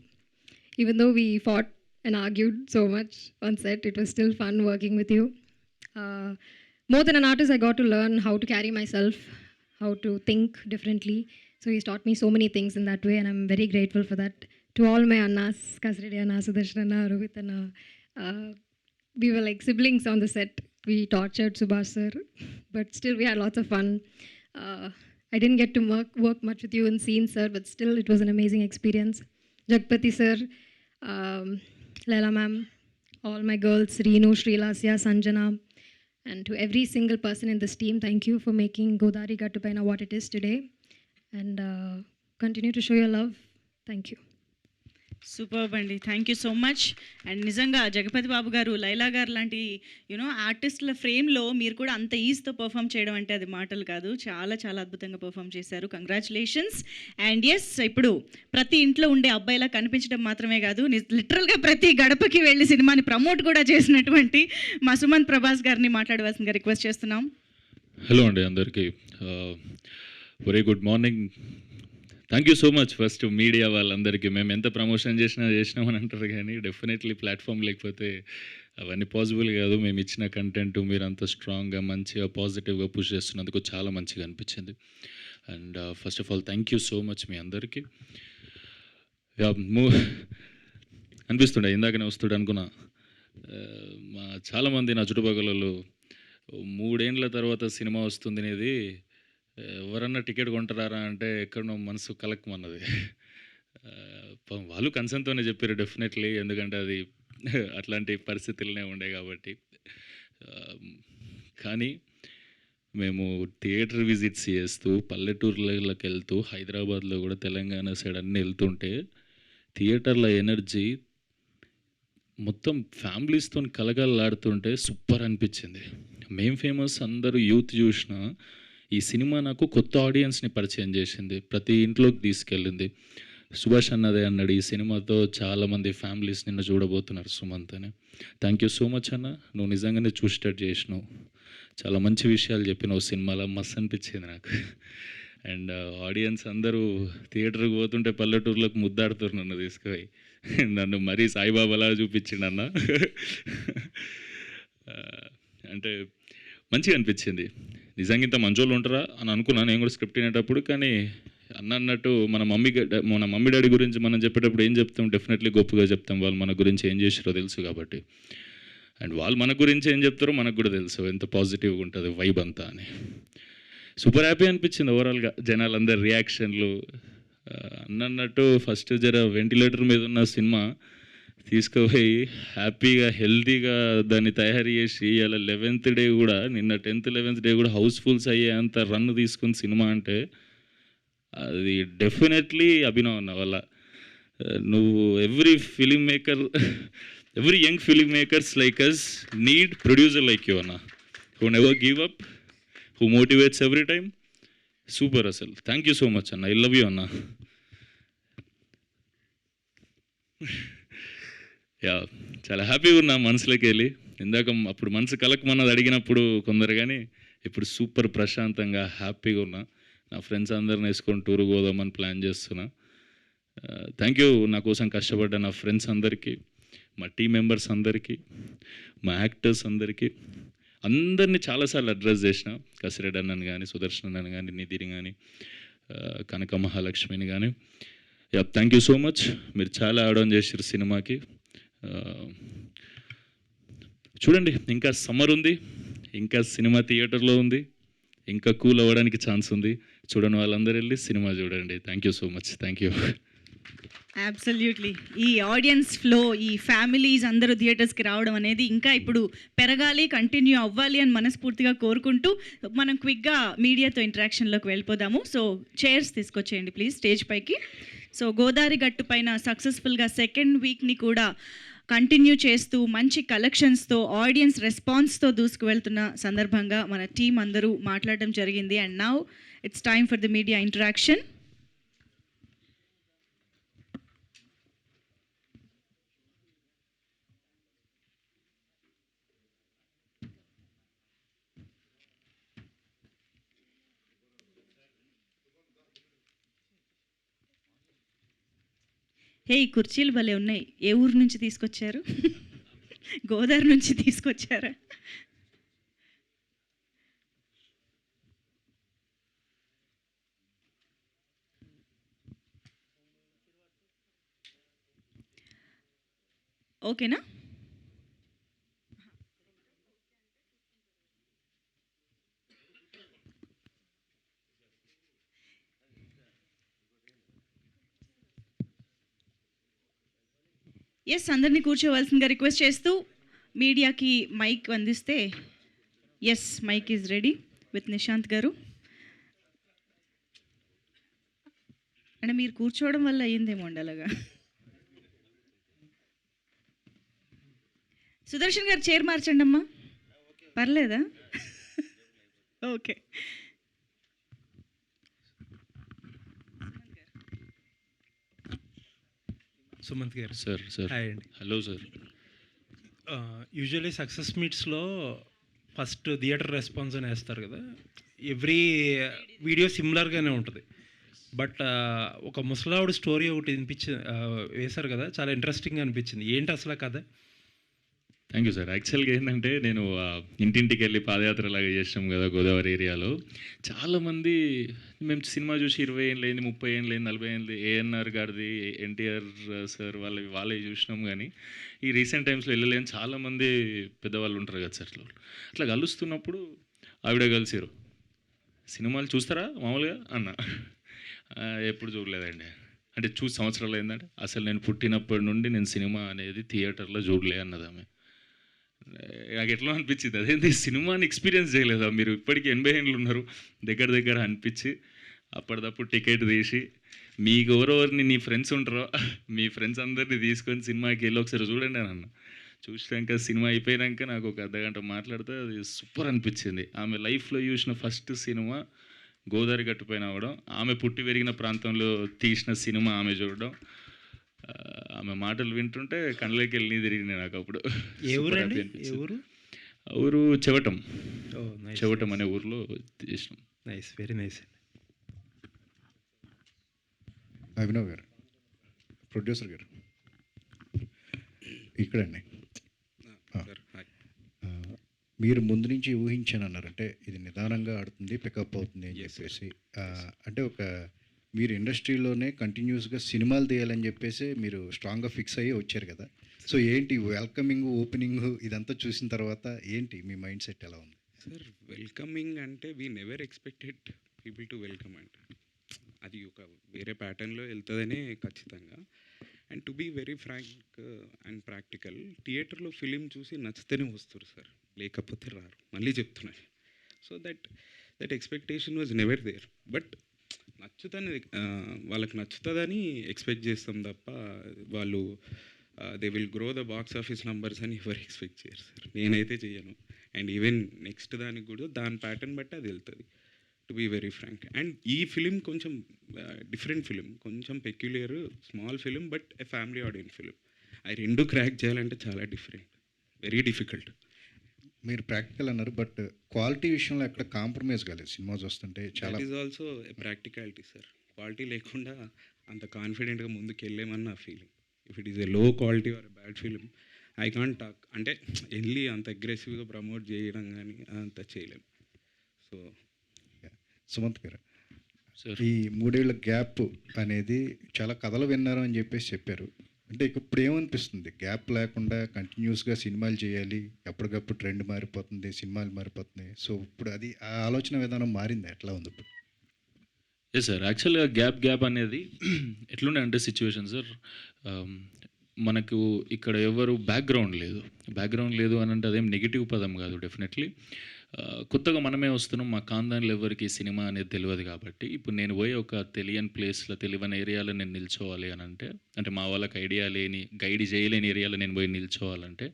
even though we fought and argued so much on set, it was still fun working with you. More than an artist, I got to learn how to carry myself, how to think differently. So he's taught me so many things in that way, and I'm very grateful for that. To all my Annas, Kasredi Anna, Sudarshan Anna, Rohit Anna, we were like siblings on the set. We tortured Subhash sir, but still we had lots of fun. I didn't get to work much with you in scenes, sir, but still it was an amazing experience. Jagpati sir, Laila ma'am, all my girls, Reenu, Srilasya, Sanjana, and to every single person in this team, thank you for making Godari Gattupaina what it is today. And continue to show your love. Thank you. Super అండి. Thank you so much. And నిజంగా జగపతి బాబు గారు, లైలా గారు లాంటి ఆర్టిస్టుల ఫ్రేమ్లో మీరు కూడా అంత ఈజీతో పర్ఫామ్ చేయడం అంటే అది మాటలు కాదు. చాలా చాలా అద్భుతంగా పర్ఫామ్ చేశారు. కంగ్రాచులేషన్స్. అండ్ ఎస్, ఇప్పుడు ప్రతి ఇంట్లో ఉండే అబ్బాయిలా కనిపించడం మాత్రమే కాదు, లిటరల్గా ప్రతి గడపకి వెళ్ళి సినిమాని ప్రమోట్ కూడా చేసినటువంటి మా సుమంత్ ప్రభాస్ గారిని మాట్లాడవలసిందిగా రిక్వెస్ట్ చేస్తున్నాం. హలో అండి అందరికీ, very good morning. Thank you so much first media వాళ్ళందరికీ. మేము ఎంత ప్రమోషన్ చేసినామని అంటారు, కానీ డెఫినెట్లీ ప్లాట్ఫామ్ లేకపోతే అవన్నీ పాసిబుల్ కాదు. మేము ఇచ్చిన కంటెంట్ మీరు అంత స్ట్రాంగ్గా మంచిగా పాజిటివ్గా పుష్ చేస్తున్నందుకు చాలా మంచిగా అనిపించింది. And first of all thank you so much మీ అందరికీ. అనిపిస్తుండే ఇందాకనే వస్తుండే అనుకున్నా, చాలామంది నా చుట్టుపక్కల 3 ఏళ్ళ తర్వాత సినిమా వస్తుంది అనేది, ఎవరన్నా టికెట్ కొంటారా అంటే ఎక్కడో మనసు కలక్కమన్నది. వాళ్ళు కన్సర్న్తోనే చెప్పారు డెఫినెట్లీ, ఎందుకంటే అది అట్లాంటి పరిస్థితులనే ఉండే కాబట్టి. కానీ మేము థియేటర్ విజిట్స్ చేస్తూ పల్లెటూర్లకి వెళ్తూ హైదరాబాద్లో కూడా తెలంగాణ సైడ్ అన్నీ వెళ్తుంటే థియేటర్ల ఎనర్జీ మొత్తం ఫ్యామిలీస్తో కలగలాడుతుంటే సూపర్ అనిపించింది. మేం ఫేమస్ అందరూ యూత్ చూసిన ఈ సినిమా నాకు కొత్త ఆడియన్స్ని పరిచయం చేసింది, ప్రతి ఇంట్లోకి తీసుకెళ్ళింది. సుభాష్ అన్నదే అన్నాడు, ఈ సినిమాతో చాలామంది ఫ్యామిలీస్ నిన్న చూడబోతున్నారు సుమంత్ అని. థ్యాంక్ యూ సో మచ్ అన్న, నువ్వు నిజంగానే చూసేటట్టు చేసినావు, చాలా మంచి విషయాలు చెప్పినావు సినిమాలో, మస్తు అనిపించింది నాకు. అండ్ ఆడియన్స్ అందరూ థియేటర్కి పోతుంటే పల్లెటూరులోకి ముద్దాడుతారు నన్ను తీసుకుపోయి, నన్ను మరీ సాయిబాబాలా చూపించిండు అన్న. అంటే మంచిగా అనిపించింది. నిజంగా ఇంత మంచోళ్ళు ఉంటారా అని అనుకున్నాను నేను కూడా స్క్రిప్ట్ వినేటప్పుడు. కానీ అన్నట్టు మన మమ్మీ డాడీ గురించి మనం చెప్పేటప్పుడు ఏం చెప్తాం, డెఫినెట్లీ గొప్పగా చెప్తాం, వాళ్ళు మన గురించి ఏం చేసారో తెలుసు కాబట్టి. అండ్ వాళ్ళు మన గురించి ఏం చెప్తారో మనకు కూడా తెలుసు ఎంత పాజిటివ్గా ఉంటుంది వైబ్ అంతా అని. సూపర్ హ్యాపీ అనిపించింది ఓవరాల్గా జనాలందరి రియాక్షన్లు. అన్నట్టు ఫస్ట్ జర వెంటిలేటర్ మీద ఉన్న సినిమా తీసుకుపోయి హ్యాపీగా హెల్తీగా దాన్ని తయారు చేసి ఇలా 11th డే కూడా, నిన్న 10th 11th డే కూడా హౌస్ఫుల్స్ అయ్యేంత రన్ తీసుకున్న సినిమా అంటే అది డెఫినెట్లీ అభినవ్ అన్న వల్ల. నువ్వు every young film makers like us need producer like you anna, who never give up, who motivates every time. Super అసలు. Thank you so much anna. I love you anna. Yeah, చాలా హ్యాపీగా ఉన్నా మనసులోకి వెళ్ళి. ఇందాక అప్పుడు మనసు కలకమన్నది అడిగినప్పుడు కొందరు, కానీ ఇప్పుడు సూపర్ ప్రశాంతంగా హ్యాపీగా ఉన్నా. నా ఫ్రెండ్స్ అందరిని వేసుకొని టూర్ పోదామని ప్లాన్ చేస్తున్నా. థ్యాంక్ యూ నా కోసం కష్టపడ్డ నా ఫ్రెండ్స్ అందరికీ, మా టీం మెంబర్స్ అందరికీ, మా యాక్టర్స్ అందరికీ, అందరినీ చాలాసార్లు అడ్రస్ చేసిన. కసిరెడ్డి అన్నని కానీ, సుదర్శన్ అన్నని కానీ, నిధిని కానీ, కనక మహాలక్ష్మిని కానీ. Yeah, thank you so much. మీరు చాలా యాడ్ ఆన్ చేసారు సినిమాకి. చూడండి, ఇంకా సమ్మర్ ఉంది, ఇంకా సినిమా థియేటర్లో ఉంది, ఇంకా కూల్ అవ్వడానికి ఛాన్స్ ఉంది. చూడని వాళ్ళందరూ వెళ్ళి సినిమా చూడండి. Thank you so much. Thank you. Absolutely. ఈ ఆడియన్స్ ఫ్లో, ఈ ఫ్యామిలీస్ అందరూ థియేటర్స్కి రావడం అనేది ఇంకా ఇప్పుడు పెరగాలి, కంటిన్యూ అవ్వాలి అని మనస్ఫూర్తిగా కోరుకుంటూ మనం క్విక్గా మీడియాతో ఇంటరాక్షన్లోకి వెళ్ళిపోదాము. సో చైర్స్ తీసుకొచ్చేయండి ప్లీజ్ స్టేజ్ పైకి. సో గోదావరి గట్టు పైన సక్సెస్ఫుల్గా 2nd వీక్ని కూడా కంటిన్యూ చేస్తూ మంచి కలెక్షన్స్తో, ఆడియన్స్ రెస్పాన్స్తో దూసుకువెళ్తున్న సందర్భంగా మన టీం అందరూ మాట్లాడడం జరిగింది. And now it's time for the media interaction. Hey, ఈ కుర్చీలు భలే ఉన్నాయి. ఏ ఊరు నుంచి తీసుకొచ్చారు? గోదావరి నుంచి తీసుకొచ్చారా? ఓకేనా? ఎస్, అందరినీ కూర్చోవలసిందిగా రిక్వెస్ట్ చేస్తూ మీడియాకి మైక్ అందిస్తే. Yes, mike is ready with Nishanth గారు. అంటే మీరు కూర్చోవడం వల్ల అయ్యిందేమో అండి అలాగా. సుదర్శన్ గారు చైర్ మార్చండి అమ్మా. పర్లేదా? ఓకే. సుమంత్ గారు. సార్ హాయ్ అండి. Hello sir. యూజువల్లీ సక్సెస్ మీట్స్లో ఫస్ట్ థియేటర్ రెస్పాన్స్ అని వేస్తారు కదా. ఎవ్రీ వీడియో సిమిలర్గానే ఉంటుంది. బట్ ఒక ముసలావిడ స్టోరీ ఒకటి వేశారు కదా, చాలా ఇంట్రెస్టింగ్గా అనిపించింది. ఏంటి అసలు కథ? Thank you sir. యాక్చువల్గా ఏంటంటే నేను ఇంటింటికి వెళ్ళి పాదయాత్ర లాగా చేసినాం కదా గోదావరి ఏరియాలో. చాలామంది మేము సినిమా చూసి 20 ఏళ్ళు అయింది, 30 ఏళ్ళు అయింది, 40 ఏళ్ళు, ఏఎన్ఆర్ గారిది, ఎన్టీఆర్ సార్ వాళ్ళే చూసినాం. కానీ ఈ రీసెంట్ టైమ్స్లో వెళ్ళలేని చాలామంది పెద్దవాళ్ళు ఉంటారు కదా సార్. అట్లా కలుస్తున్నప్పుడు ఆవిడ కలిసిరు. సినిమాలు చూస్తారా మామూలుగా అన్న. ఎప్పుడు చూడలేదండి. అంటే చూసి సంవత్సరాలు అయిందంటే అసలు నేను పుట్టినప్పటి నుండి నేను సినిమా అనేది థియేటర్లో చూడలే అన్నది ఆమె. నాకు ఎట్లా అనిపించింది, అదేంటి సినిమాని ఎక్స్పీరియన్స్ చేయలేదా మీరు, ఇప్పటికీ 80 ఏళ్ళు ఉన్నారు దగ్గర అనిపించి అప్పటిదప్పుడు టికెట్ తీసి మీకు ఎవరెవరిని నీ ఫ్రెండ్స్ ఉంటారో మీ ఫ్రెండ్స్ అందరినీ తీసుకొని సినిమాకి వెళ్ళి ఒకసారి చూడండి అని అన్న. చూసినాక సినిమా అయిపోయాక నాకు ఒక అర్ధగంట మాట్లాడితే అది సూపర్ అనిపించింది. ఆమె లైఫ్లో చూసిన ఫస్ట్ సినిమా గోదావరి గట్టు పైన అవడం, ఆమె పుట్టి పెరిగిన ప్రాంతంలో తీసిన సినిమా ఆమె చూడడం, ఆమె మాటలు వింటుంటే కళ్ళకి వెళ్ళి తిరిగింది నాకు అప్పుడు. ఊరు చెవటం. చెవటం అనే ఊర్లో చేసినాం. Nice, very nice. అభినవ్ గారు, ప్రొడ్యూసర్ గారు ఇక్కడండి. మీరు ముందు నుంచి ఊహించాను అన్నారంటే ఇది నిదానంగా ఆడుతుంది, పికప్ అవుతుంది అని చెప్పేసి. అంటే ఒక మీరు ఇండస్ట్రీలోనే కంటిన్యూస్గా సినిమాలు తీయాలని చెప్పేసి మీరు స్ట్రాంగ్గా ఫిక్స్ అయ్యి వచ్చారు కదా. సో ఏంటి వెల్కమింగ్, ఓపెనింగ్ ఇదంతా చూసిన తర్వాత ఏంటి మీ మైండ్ సెట్ ఎలా ఉంది? సార్ వెల్కమింగ్ అంటే we never expected people to welcome అంటే అది ఒక వేరే ప్యాటర్న్లో వెళ్తుందనే ఖచ్చితంగా. And to be very frank and practical, థియేటర్లో ఫిలిం చూసి నచ్చితేనే వస్తారు సార్, లేకపోతే రారు. మళ్ళీ చెప్తున్నాను. So that expectation was never there. But నచ్చుతుంది, వాళ్ళకి నచ్చుతుందని ఎక్స్పెక్ట్ చేస్తాం తప్ప వాళ్ళు they will grow the box office numbers అని ఎవరు ఎక్స్పెక్ట్ చేయరు సార్. నేనైతే చేయను. అండ్ ఈవెన్ నెక్స్ట్ దానికి కూడా దాని ప్యాటర్న్ బట్టి అది వెళ్తుంది, to be very frank. And ఈ ఫిలిం కొంచెం డిఫరెంట్ ఫిలిం, కొంచెం peculiar, small film, but a family audience film. అవి రెండు క్రాక్ చేయాలంటే చాలా డిఫరెంట్, వెరీ డిఫికల్ట్. మీరు ప్రాక్టికల్ అన్నారు, బట్ క్వాలిటీ విషయంలో ఎక్కడ కాంప్రమైజ్ కాలేదు సినిమా చూస్తుంటే చాలా. That is also a practicality sir. Quality లేకుండా అంత కాన్ఫిడెంట్గా ముందుకు వెళ్ళేమని నా feeling. If it is a low quality or a bad film I can't talk. అంటే వెళ్ళి అంత అగ్రెసివ్గా ప్రమోట్ చేయడం కానీ అంత చేయలేము. సో సుమంత్ గారు, ఈ 3 ఏళ్ల గ్యాప్ అనేది చాలా కథలు విన్నారు అని చెప్పారు. అంటే ఇప్పుడు ఏమనిపిస్తుంది, గ్యాప్ లేకుండా కంటిన్యూస్గా సినిమాలు చేయాలి, ఎప్పటికప్పుడు ట్రెండ్ మారిపోతుంది, సినిమాలు మారిపోతున్నాయి. సో ఇప్పుడు అది ఆ ఆలోచన విధానం మారింది, ఎట్లా ఉంది ఇప్పుడు? ఎస్ సార్, యాక్చువల్గా గ్యాప్ అనేది ఎట్లుండే అంటే సిచ్యువేషన్ సార్, మనకు ఇక్కడ ఎవరు బ్యాక్గ్రౌండ్ లేదు అని అంటే అదేం నెగిటివ్ పదం కాదు. డెఫినెట్లీ కొత్తగా మనమే వస్తున్నాం, మా ఖాందాన్లో ఎవరికి సినిమా అనేది తెలియదు కాబట్టి ఇప్పుడు నేను పోయి ఒక తెలియని ప్లేస్లో, తెలియని ఏరియాలో నేను నిల్చోవాలి అని అంటే మా వాళ్ళకి ఐడియా లేని, గైడ్ చేయలేని ఏరియాలో నేను పోయి నిల్చోవాలంటే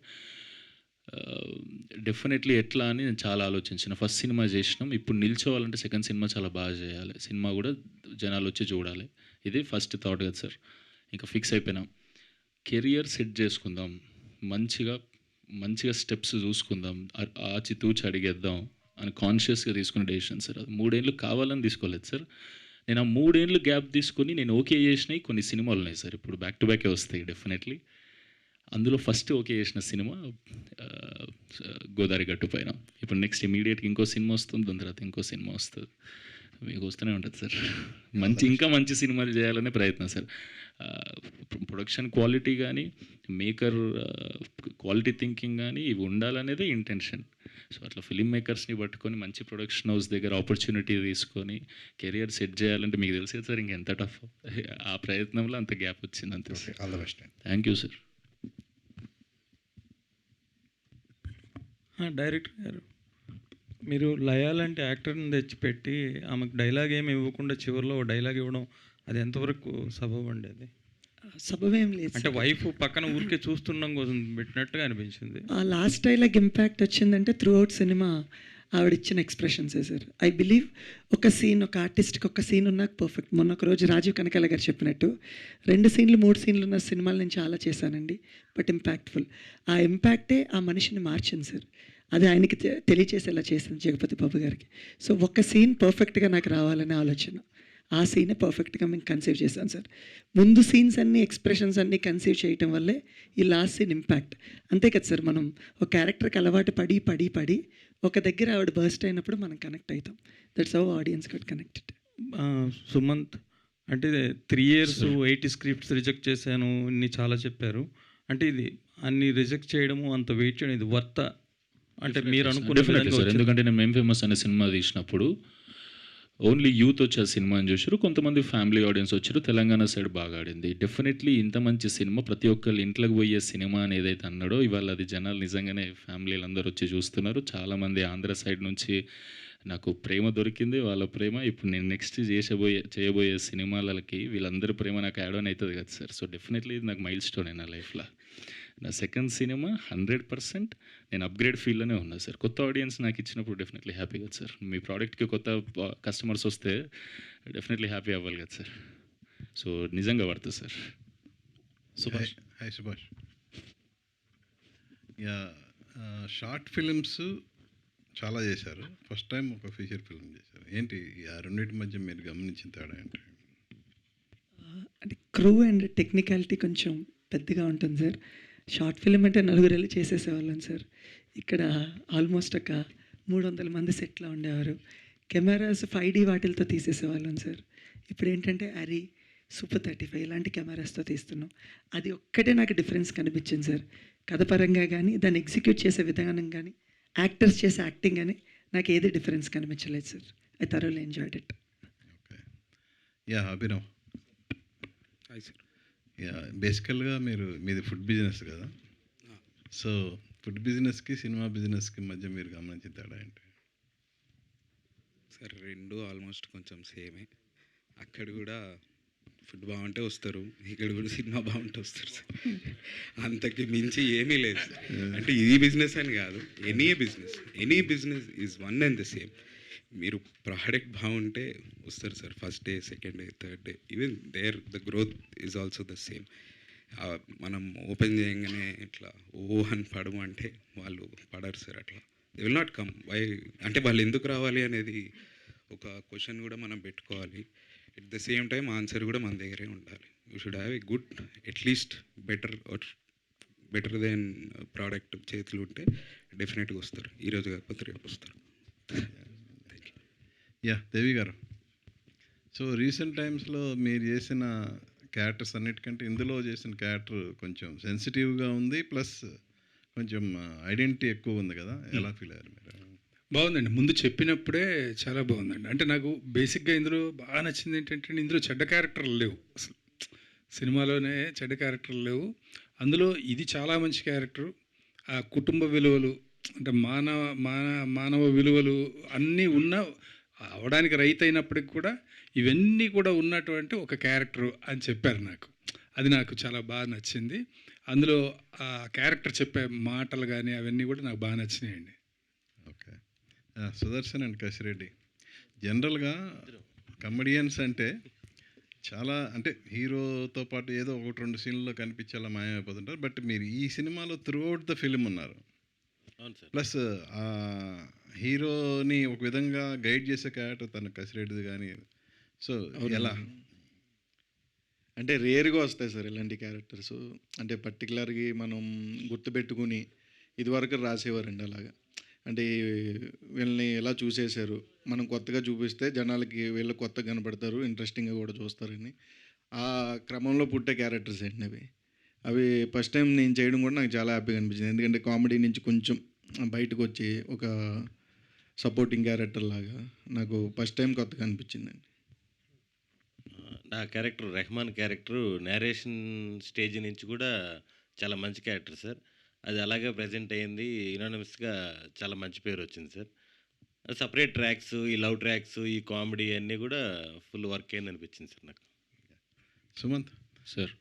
డెఫినెట్లీ ఎట్లా అని నేను చాలా ఆలోచించిన. ఫస్ట్ సినిమా చేసినాం, ఇప్పుడు నిల్చోవాలంటే సెకండ్ సినిమా చాలా బాగా చేయాలి, సినిమా కూడా జనాలు వచ్చి చూడాలి. ఇది ఫస్ట్ థాట్ కదా సార్. ఇంకా ఫిక్స్ అయిపోయినాం, కెరియర్ సెట్ చేసుకుందాం, మంచిగా స్టెప్స్ చూసుకుందాం, ఆచితూచి అడిగేద్దాం అని కాన్షియస్గా తీసుకున్న డెసిషన్ సార్. అది 3 ఏళ్ళు కావాలని తీసుకోలేదు సార్. నేను ఆ 3 ఏళ్ళు గ్యాప్ తీసుకొని నేను ఓకే చేసినాయి కొన్ని సినిమాలు ఉన్నాయి సార్, ఇప్పుడు బ్యాక్ టు బ్యాకే వస్తాయి డెఫినెట్లీ. అందులో ఫస్ట్ ఓకే చేసిన సినిమా గోదావరి గట్టు పైన. ఇప్పుడు నెక్స్ట్ ఇమీడియట్గా ఇంకో సినిమా వస్తుంది, దాని తర్వాత ఇంకో సినిమా వస్తుంది, మీకు వస్తూనే ఉంటుంది సార్. ఇంకా మంచి సినిమాలు చేయాలనే ప్రయత్నం సార్. ప్రొడక్షన్ క్వాలిటీ కానీ, మేకర్ క్వాలిటీ థింకింగ్ కానీ ఇవి ఉండాలనేదే ఇంటెన్షన్. సో అట్లా ఫిలిం మేకర్స్ని పట్టుకొని మంచి ప్రొడక్షన్ హౌస్ దగ్గర ఆపర్చునిటీ తీసుకొని కెరియర్ సెట్ చేయాలంటే మీకు తెలిసే సార్ ఇంకెంత టఫ్. ఆ ప్రయత్నంలో అంత గ్యాప్ వచ్చింది అంతే sir. All the best. Thank you sir. Director గారు, మీరు లయాలంటే యాక్టర్ని తెచ్చిపెట్టి ఆమెకు డైలాగ్ ఏమి ఇవ్వకుండా చివరిలో డైలాగ్ ఇవ్వడం, అది ఎంతవరకు సబబు అండి? అది సబబేం లేదు అంటే వైఫ్ పక్కన ఊరికే చూస్తుండడం కోసం పెట్టినట్టుగా అనిపించింది. ఆ లాస్ట్ డైలాగ్ ఇంపాక్ట్ వచ్చిందంటే త్రూ అవుట్ సినిమా ఆవిడ ఇచ్చిన ఎక్స్ప్రెషన్సే సార్. ఐ బిలీవ్ ఒక సీన్, ఒక ఆర్టిస్ట్కి ఒక సీన్ ఉన్నాక పర్ఫెక్ట్. మొన్న ఒక రోజు రాజీవ్ కనకాల గారు చెప్పినట్టు 2 సీన్లు 3 సీన్లు ఉన్న సినిమాలు నేను చాలా చేశానండి, బట్ ఇంపాక్ట్ఫుల్. ఆ ఇంపాక్టే ఆ మనిషిని మార్చింది సార్. అది ఆయనకి తెలియచేసేలా చేసింది జగపతి బాబు గారికి. సో ఒక సీన్ పర్ఫెక్ట్గా నాకు రావాలనే ఆలోచన, ఆ సీనే పర్ఫెక్ట్గా మేము కన్సీవ్ చేశాను సార్. ముందు సీన్స్ అన్నీ, ఎక్స్ప్రెషన్స్ అన్నీ కన్సీవ్ చేయటం వల్లే ఈ లాస్ట్ సీన్ ఇంపాక్ట్. అంతే కదా సార్, మనం ఒక క్యారెక్టర్కి అలవాటు పడి ఒక దగ్గర ఆవిడ బర్స్ట్ అయినప్పుడు మనం కనెక్ట్ అవుతాం. That's how audience got connected. Sumanth, అంటే 3 years 80 స్క్రిప్ట్స్ రిజెక్ట్ చేశాను ఇన్ని చాలా చెప్పారు. అంటే ఇది అన్ని రిజెక్ట్ చేయడము, అంత వెయిట్ చేయడం, ఇది వర్త అంటే మీరు అనుకునే డెఫినెట్లీ సార్. ఎందుకంటే నేను మేం ఫేమస్ అనే సినిమా తీసినప్పుడు ఓన్లీ యూత్ వచ్చే సినిమాని చూసారు, కొంతమంది ఫ్యామిలీ ఆడియన్స్ వచ్చారు, తెలంగాణ సైడ్ బాగా ఆడింది. డెఫినెట్లీ ఇంత మంచి సినిమా, ప్రతి ఒక్కళ్ళు ఇంట్లోకి పోయే సినిమా అని ఏదైతే అన్నాడో ఇవాళ అది జనాలు నిజంగానే ఫ్యామిలీలు అందరూ వచ్చి చూస్తున్నారు. చాలామంది ఆంధ్ర సైడ్ నుంచి నాకు ప్రేమ దొరికింది, వాళ్ళ ప్రేమ ఇప్పుడు నేను నెక్స్ట్ చేయబోయే సినిమాలకి వీళ్ళందరి ప్రేమ నాకు యాడ్ ఆన్ అవుతుంది కదా సార్. సో డెఫినెట్లీ ఇది నాకు మైల్ స్టోన్ నా లైఫ్లో. నా సెకండ్ సినిమా 100% నేను అప్గ్రేడ్ ఫీల్డ్లోనే ఉన్నా సార్. కొత్త ఆడియన్స్ నాకు ఇచ్చినప్పుడు డెఫినెట్లీ హ్యాపీ కదా సార్. మీ ప్రోడక్ట్కి కొత్త కస్టమర్స్ వస్తే డెఫినెట్లీ హ్యాపీ అవ్వాలి కదా సార్. సో నిజంగా పడుతుంది sir. Subhash. Hi Subhash. Yeah, short films చాలా చేశారు, ఫస్ట్ టైం ఒక ఫీచర్ ఫిల్మ్ చేశారు. ఏంటి ఆ రెండింటి మధ్య మీరు గమనించిన తేడా ఏంటి? అంటే క్రూ అండ్ టెక్నికాలిటీ కొంచెం పెద్దగా ఉంటుంది సార్. షార్ట్ ఫిలిం అంటే 4 వెళ్ళి చేసేసేవాళ్ళం సార్. ఇక్కడ ఆల్మోస్ట్ ఒక 300 మంది సెట్లో ఉండేవారు. కెమెరాస్ 5D వాటిలతో తీసేసేవాళ్ళం సార్. ఇప్పుడు ఏంటంటే అరీ సూపర్ 35 ఇలాంటి కెమెరాస్తో తీస్తున్నాం. అది ఒక్కటే నాకు డిఫరెన్స్ కనిపించింది సార్. కథ పరంగా కానీ, దాన్ని ఎగ్జిక్యూట్ చేసే విధానం కానీ, యాక్టర్స్ చేసే యాక్టింగ్ కానీ నాకు ఏది డిఫరెన్స్ కనిపించలేదు sir. I thoroughly enjoyed it. Yeah Abhinav. Hi sir. Yeah బేసికల్గా మీది ఫుడ్ బిజినెస్ కదా, సో ఫుడ్ బిజినెస్కి సినిమా బిజినెస్కి మధ్య మీరు గమనించిన తేడా ఏంటి? సార్ రెండు ఆల్మోస్ట్ కొంచెం సేమే. అక్కడ కూడా ఫుడ్ బాగుంటే వస్తారు, ఇక్కడ కూడా సినిమా బాగుంటే వస్తారు సార్. అంతకి మించి ఏమీ లేదు సార్. అంటే ఈ బిజినెస్ అని కాదు, any business is one and the same. మీరు ప్రోడక్ట్ బాగుంటే వస్తారు sir. First day, second day, third day, even the growth is also the same. మనం ఓపెన్ చేయగానే ఇట్లా అని పడము అంటే వాళ్ళు పడరు సార్. అట్లా they will not come. Why అంటే వాళ్ళు ఎందుకు రావాలి అనేది ఒక క్వశ్చన్ కూడా మనం పెట్టుకోవాలి. At the same time answer కూడా మన దగ్గరే ఉండాలి. You should have a good, at least better than product చేతులు ఉంటే డెఫినెట్గా వస్తారు. ఈరోజు కాకపోతే రేపు వస్తారు. యా దేవి గారు. సో రీసెంట్ టైమ్స్లో మీరు చేసిన క్యారెక్టర్స్ అన్నిటికంటే ఇందులో చేసిన క్యారెక్టర్ కొంచెం సెన్సిటివ్గా ఉంది, ప్లస్ కొంచెం ఐడెంటిటీ ఎక్కువ ఉంది కదా, ఎలా ఫీల్ అయ్యారు మీరు? బాగుందండి. ముందు చెప్పినప్పుడే చాలా బాగుందండి. అంటే నాకు బేసిక్గా ఇందులో బాగా నచ్చింది ఏంటంటే, ఇందులో చెడ్డ క్యారెక్టర్లు లేవు అసలు. సినిమాలోనే చెడ్డ క్యారెక్టర్లు లేవు. అందులో ఇది చాలా మంచి క్యారెక్టరు. ఆ కుటుంబ విలువలు, అంటే మానవ విలువలు అన్నీ అవడానికి రైతు అయినప్పటికి కూడా ఇవన్నీ కూడా ఉన్నటువంటి ఒక క్యారెక్టరు అని చెప్పారు నాకు. అది నాకు చాలా బాగా నచ్చింది. అందులో ఆ క్యారెక్టర్ చెప్పే మాటలు కానీ అవన్నీ కూడా నాకు బాగా నచ్చినాయండి. ఓకే. సుదర్శన్ అండ్ కసిరెడ్డి, జనరల్గా కమెడియన్స్ అంటే చాలా, అంటే హీరోతో పాటు ఏదో ఒకటి రెండు సీన్లలో కనిపించేలా మాయమైపోతుంటారు. బట్ మీరు ఈ సినిమాలో త్రూ అవుట్ ద ఫిలిం ఉన్నారు. ప్లస్ ఆ హీరోని ఒక విధంగా గైడ్ చేసే క్యారెక్టర్ తన కసిరెడ్డిది కానీ, సో ఎలా? అంటే రేర్గా వస్తాయి సార్ ఇలాంటి క్యారెక్టర్స్. అంటే పర్టికులర్గా మనం గుర్తుపెట్టుకుని ఇదివరకు రాసేవారండి అలాగా. అంటే వీళ్ళని ఎలా చూసేశారు, మనం కొత్తగా చూపిస్తే జనాలకి వీళ్ళు కొత్తగా కనపడతారు, ఇంట్రెస్టింగ్గా కూడా చూస్తారని ఆ క్రమంలో పుట్టే క్యారెక్టర్స్ అండి అవి. అవి ఫస్ట్ టైం నేను చేయడం కూడా నాకు చాలా హ్యాపీగా అనిపించింది. ఎందుకంటే కామెడీ నుంచి కొంచెం బయటకు వచ్చి ఒక సపోర్టింగ్ క్యారెక్టర్ లాగా నాకు ఫస్ట్ టైం కొత్తగా అనిపించిందండి. నా character Rahman character narration stage నుంచి కూడా చాలా మంచి క్యారెక్టర్ సార్. అది అలాగే ప్రజెంట్ అయ్యింది, యునానిమస్గా చాలా మంచి పేరు వచ్చింది సార్. సపరేట్ ట్రాక్స్, ఈ లవ్ ట్రాక్స్, ఈ కామెడీ అన్నీ కూడా ఫుల్ వర్క్ అయింది అనిపించింది సార్ నాకు. Sumanth sir.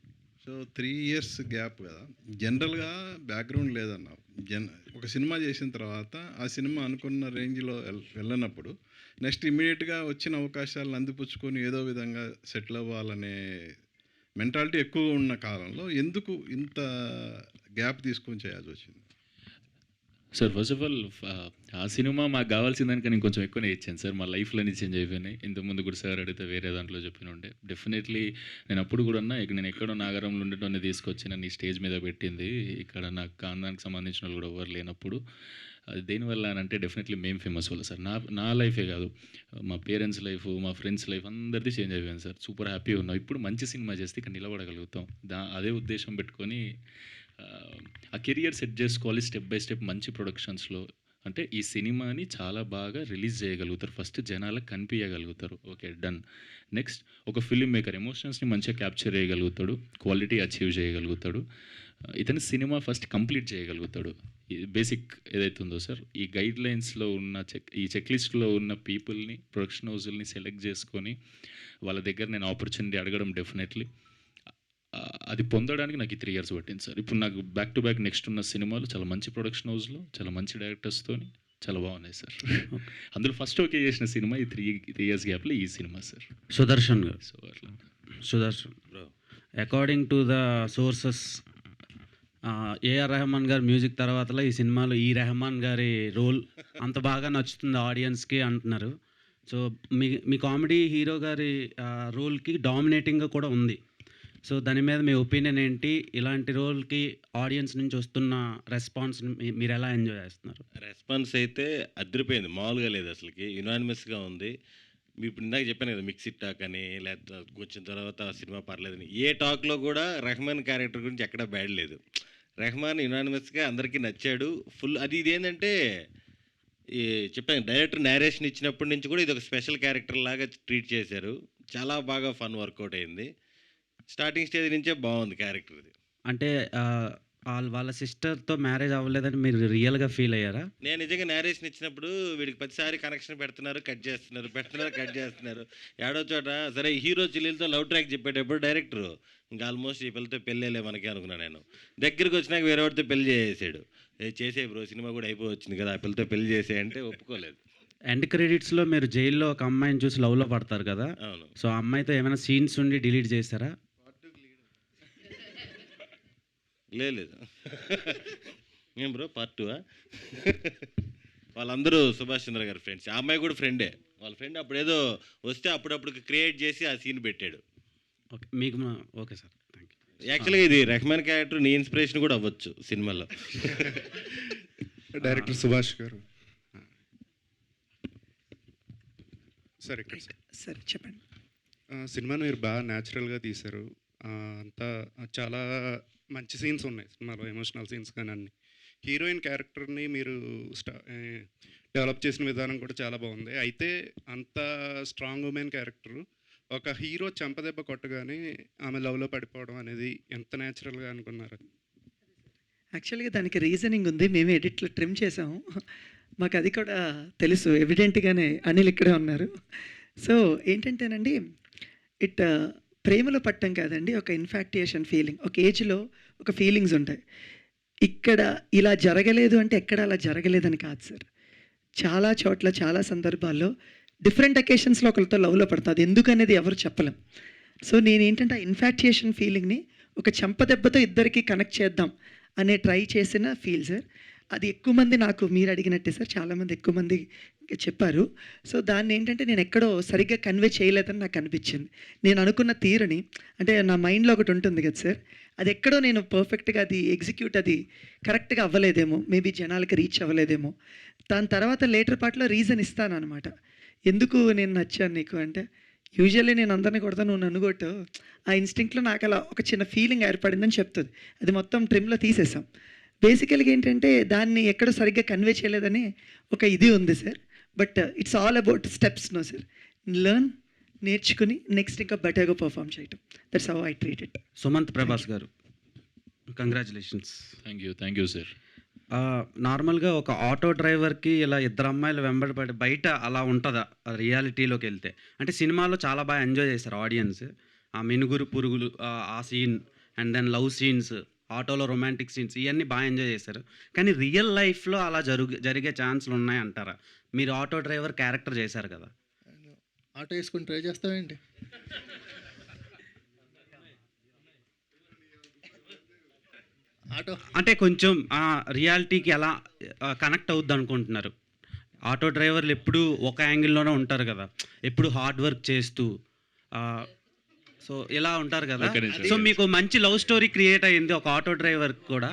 So 3 years gap కదా, జనరల్గా బ్యాక్గ్రౌండ్ లేదన్నావు. ఒక సినిమా చేసిన తర్వాత ఆ సినిమా అనుకున్న రేంజ్లో వెళ్ళనప్పుడు నెక్స్ట్ ఇమీడియట్గా వచ్చిన అవకాశాలను అందిపుచ్చుకొని ఏదో విధంగా సెటిల్ అవ్వాలనే మెంటాలిటీ ఎక్కువ ఉన్న కాలంలో ఎందుకు ఇంత గ్యాప్ తీసుకొని చేయాల్సి వచ్చింది? సార్ ఫస్ట్ ఆఫ్ ఆల్ ఆ సినిమా మాకు కావాల్సిన దానికన్నా ఇంకొంచెం ఎక్కువనే ఇచ్చాను సార్. మా లైఫ్లోనే చేంజ్ అయిపోయినాయి. ఇంతకుముందు కూడా సార్ అడిగితే వేరే దాంట్లో చెప్పిన ఉండే డెఫినెట్లీ నేను అప్పుడు కూడా నేను ఎక్కడో నాగరంలో ఉండేటోనే తీసుకొచ్చి నన్ను ఈ స్టేజ్ మీద పెట్టింది. ఇక్కడ నాకు దానికి సంబంధించిన వాళ్ళు కూడా ఎవరు లేనప్పుడు అది దేనివల్ల అని అంటే డెఫినెట్లీ మేము ఫేమస్ వల్ల సార్. నా లైఫే కాదు, మా పేరెంట్స్ లైఫ్, మా ఫ్రెండ్స్ లైఫ్ అందరిది చేంజ్ అయిపోయింది సార్. సూపర్ హ్యాపీగా ఉన్నాం. ఇప్పుడు మంచి సినిమా చేస్తే ఇక్కడ నిలబడగలుగుతాం. అదే ఉద్దేశం పెట్టుకొని ఆ కెరియర్ సెట్ చేసుకోవాలి స్టెప్ బై స్టెప్ మంచి ప్రొడక్షన్స్లో. అంటే ఈ సినిమాని చాలా బాగా రిలీజ్ చేయగలుగుతారు, ఫస్ట్ జనాలకు కనిపించగలుగుతారు. Okay done. నెక్స్ట్ ఒక ఫిల్మ్ మేకర్ ఎమోషన్స్ని మంచిగా క్యాప్చర్ చేయగలుగుతాడు, క్వాలిటీ అచీవ్ చేయగలుగుతాడు. ఇతని సినిమా ఫస్ట్ కంప్లీట్ చేయగలుగుతాడు. బేసిక్ ఏదైతే ఉందో సార్, ఈ గైడ్ లైన్స్లో ఉన్న ఈ చెక్ లిస్ట్లో ఉన్న పీపుల్ని, ప్రొడక్షన్ హౌజుల్ని సెలెక్ట్ చేసుకొని వాళ్ళ దగ్గర నేను ఆపర్చునిటీ అడగడం డెఫినెట్లీ అది పొందడానికి నాకు 3 years పట్టింది సార్. ఇప్పుడు నాకు బ్యాక్ టు బ్యాక్ నెక్స్ట్ ఉన్న సినిమాలు చాలా మంచి ప్రొడక్షన్ హౌస్లో, చాలా మంచి డైరెక్టర్స్తో చాలా బాగున్నాయి సార్. అందులో ఫస్ట్ ఓకే చేసిన సినిమా ఈ 3 years గ్యాప్లో ఈ సినిమా సార్. సుదర్శన్ గారు. సో అట్లా Sudarshan, according to the sources AR Rahman గారి మ్యూజిక్ తర్వాతలో ఈ సినిమాలో ఈ రెహమాన్ గారి రోల్ అంత బాగా నచ్చుతుంది ఆడియన్స్కి అంటున్నారు. సో మీ కామెడీ హీరో గారి రోల్కి డామినేటింగ్గా కూడా ఉంది. సో దాని మీద మీ ఒపీనియన్ ఏంటి? ఇలాంటి రోల్కి ఆడియన్స్ నుంచి వస్తున్న రెస్పాన్స్ మీరు ఎలా ఎంజాయ్ చేస్తున్నారు? రెస్పాన్స్ అయితే అదిరిపోయింది, మామూలుగా లేదు అసలుకి, యునానిమస్గా ఉంది. ఇప్పుడు ఇందాక చెప్పాను కదా మిక్సిడ్ టాక్ అని, లేకపోతే వచ్చిన తర్వాత సినిమా పర్లేదని. ఏ టాక్లో కూడా రెహమాన్ క్యారెక్టర్ గురించి ఎక్కడా బ్యాడ్ లేదు. రెహమాన్ యునానిమస్గా అందరికీ నచ్చాడు ఫుల్. అది ఇదేంటంటే ఈ చెప్పాను డైరెక్టర్ నేరేషన్ ఇచ్చినప్పటి నుంచి కూడా ఇది ఒక స్పెషల్ క్యారెక్టర్ లాగా ట్రీట్ చేశారు. చాలా బాగా ఫన్ వర్కౌట్ అయింది. స్టార్టింగ్ స్టేజ్ నుంచే బాగుంది క్యారెక్టర్ ఇది. అంటే వాళ్ళ సిస్టర్తో మ్యారేజ్ అవ్వలేదని మీరు రియల్గా ఫీల్ అయ్యారా? నేను నిజంగా నేరేషన్ ఇచ్చినప్పుడు వీడికి ప్రతిసారి కనెక్షన్ పెడుతున్నారు, కట్ చేస్తున్నారు. ఏడో చోట సరే హీరో చెల్లెలతో లవ్ ట్రాక్ చెప్పేటప్పుడు డైరెక్టర్ ఇంకా ఆల్మోస్ట్ ఈ పిల్లతో పెళ్ళేలే మనకి అనుకున్నాను. నేను దగ్గరికి వచ్చినాక వేరే వాడితో పెళ్లి చేసేసాడు. చేసే బ్రో సినిమా కూడా అయిపోవచ్చింది కదా, ఆ పిల్లతో పెళ్లి చేసేయంటే ఒప్పుకోలేదు. ఎండ్ క్రెడిట్స్లో మీరు జైల్లో ఒక అమ్మాయిని చూసి లవ్లో పడతారు కదా, అవును. సో ఆ అమ్మాయితో ఏమైనా సీన్స్ ఉండి డిలీట్ చేశారా? లేదు ఏం బ్రో పార్ట్ 2 వాళ్ళందరూ సుభాష్ చంద్ర గారి ఫ్రెండ్స్. ఆ అమ్మాయి కూడా ఫ్రెండే. వాళ్ళ ఫ్రెండ్ అప్పుడు ఏదో వస్తే అప్పుడప్పుడు క్రియేట్ చేసి ఆ సీన్ పెట్టాడు. ఓకే మీకు ఓకే సార్, థ్యాంక్ యూ. యాక్చువల్గా ఇది రెహమాన్ క్యారెక్టర్ నీ ఇన్స్పిరేషన్ కూడా అవ్వచ్చు సినిమాలో. డైరెక్టర్ సుభాష్ గారు సరే సరే చెప్పండి. సినిమాను మీరు బాగా న్యాచురల్గా తీశారు. అంతా చాలా మంచి సీన్స్ ఉన్నాయి సినిమాలో, ఎమోషనల్ సీన్స్ కానీ అన్ని. హీరోయిన్ క్యారెక్టర్ని మీరు డెవలప్ చేసిన విధానం కూడా చాలా బాగుంది. అయితే అంత స్ట్రాంగ్ ఉమెన్ క్యారెక్టర్ ఒక హీరో చెంపదెబ్బ కొట్టగానే ఆమె లవ్లో పడిపోవడం అనేది ఎంత న్యాచురల్గా అనుకున్నారు? యాక్చువల్గా దానికి రీజనింగ్ ఉంది. మేము ఎడిట్లో ట్రిమ్ చేసాము, మాకు అది కూడా తెలుసు. ఎవిడెంట్గానే అనిల్ ఇక్కడే ఉన్నారు. సో ఏంటంటేనండి, ప్రేమలో పట్టం కాదండి, ఒక ఇన్ఫాక్టియేషన్ ఫీలింగ్. ఒక ఏజ్లో ఒక ఫీలింగ్స్ ఉంటాయి. ఇక్కడ ఇలా జరగలేదు అంటే ఎక్కడ అలా జరగలేదని కాదు సార్. చాలా చోట్ల చాలా సందర్భాల్లో డిఫరెంట్ అకేషన్స్లో ఒకరితో లవ్లో పడతాం. అది ఎందుకు అనేది ఎవరు చెప్పలేం. సో నేనేంటంటే ఆ ఇన్ఫాక్టియేషన్ ఫీలింగ్ని ఒక చెంపదెబ్బతో ఇద్దరికి కనెక్ట్ చేద్దాం అనే ట్రై చేసిన ఫీల్ సార్. అది ఎక్కువ మంది నాకు మీరు అడిగినట్టే సార్, చాలామంది ఎక్కువ మంది చెప్పారు. సో దాన్ని ఏంటంటే నేను ఎక్కడో సరిగ్గా కన్వే చేయలేదని నాకు అనిపించింది. నేను అనుకున్న తీరుని, అంటే నా మైండ్లో ఒకటి ఉంటుంది కదా సార్, అది ఎక్కడో నేను పర్ఫెక్ట్గా అది ఎగ్జిక్యూట్ అది కరెక్ట్గా అవ్వలేదేమో, మేబీ జనాలకి రీచ్ అవ్వలేదేమో. దాని తర్వాత లేటర్ పార్ట్లో రీజన్ ఇస్తాను అనమాట, ఎందుకు నేను నచ్చాను నీకు అంటే. యూజువల్లీ నేను అందరినీ కొడతాను, నువ్వు నన్ను కొట్టు. ఆ ఇన్స్టింక్ట్లో నాకు అలా ఒక చిన్న ఫీలింగ్ ఏర్పడిందని చెప్తుంది. అది మొత్తం ట్రిమ్లో తీసేసాం. బేసికల్గా ఏంటంటే దాన్ని ఎక్కడో సరిగ్గా కన్వే చేయలేదని ఒక ఇది ఉంది sir. But it's all about steps no sir. Learn, నేర్చుకుని నెక్స్ట్ ఇంకా బెటర్గా పర్ఫామ్ చేయటం. That's how I treat it. Sumanth Prabhas గారు, కంగ్రాచులేషన్స్. Thank you sir. నార్మల్గా ఒక ఆటో డ్రైవర్కి ఇలా ఇద్దరు అమ్మాయిలు వెంబడిపడి బయట అలా ఉంటుందా రియాలిటీలోకి వెళ్తే? అంటే సినిమాలో చాలా బాగా ఎంజాయ్ చేశారు ఆడియన్స్, ఆ మినుగురు పురుగులు ఆ scene, and then love scenes, ఆటోలో రొమాంటిక్ సీన్స్, ఇవన్నీ బాగా ఎంజాయ్ చేశారు. కానీ రియల్ లైఫ్లో అలా జరిగే ఛాన్సులు ఉన్నాయి అంటారా? మీరు ఆటో డ్రైవర్ క్యారెక్టర్ చేశారు కదా. ఆటో వేసుకుని ట్రై చేస్తావేంటి? ఆటో అంటే కొంచెం రియాలిటీకి ఎలా కనెక్ట్ అవుద్ది అనుకుంటున్నారు? ఆటో డ్రైవర్లు ఎప్పుడు ఒక యాంగిల్లోనే ఉంటారు కదా, ఎప్పుడు హార్డ్ వర్క్ చేస్తూ, సో ఇలా ఉంటారు కదా. సో మీకు మంచి లవ్ స్టోరీ క్రియేట్ అయ్యింది ఒక ఆటో డ్రైవర్ కూడా.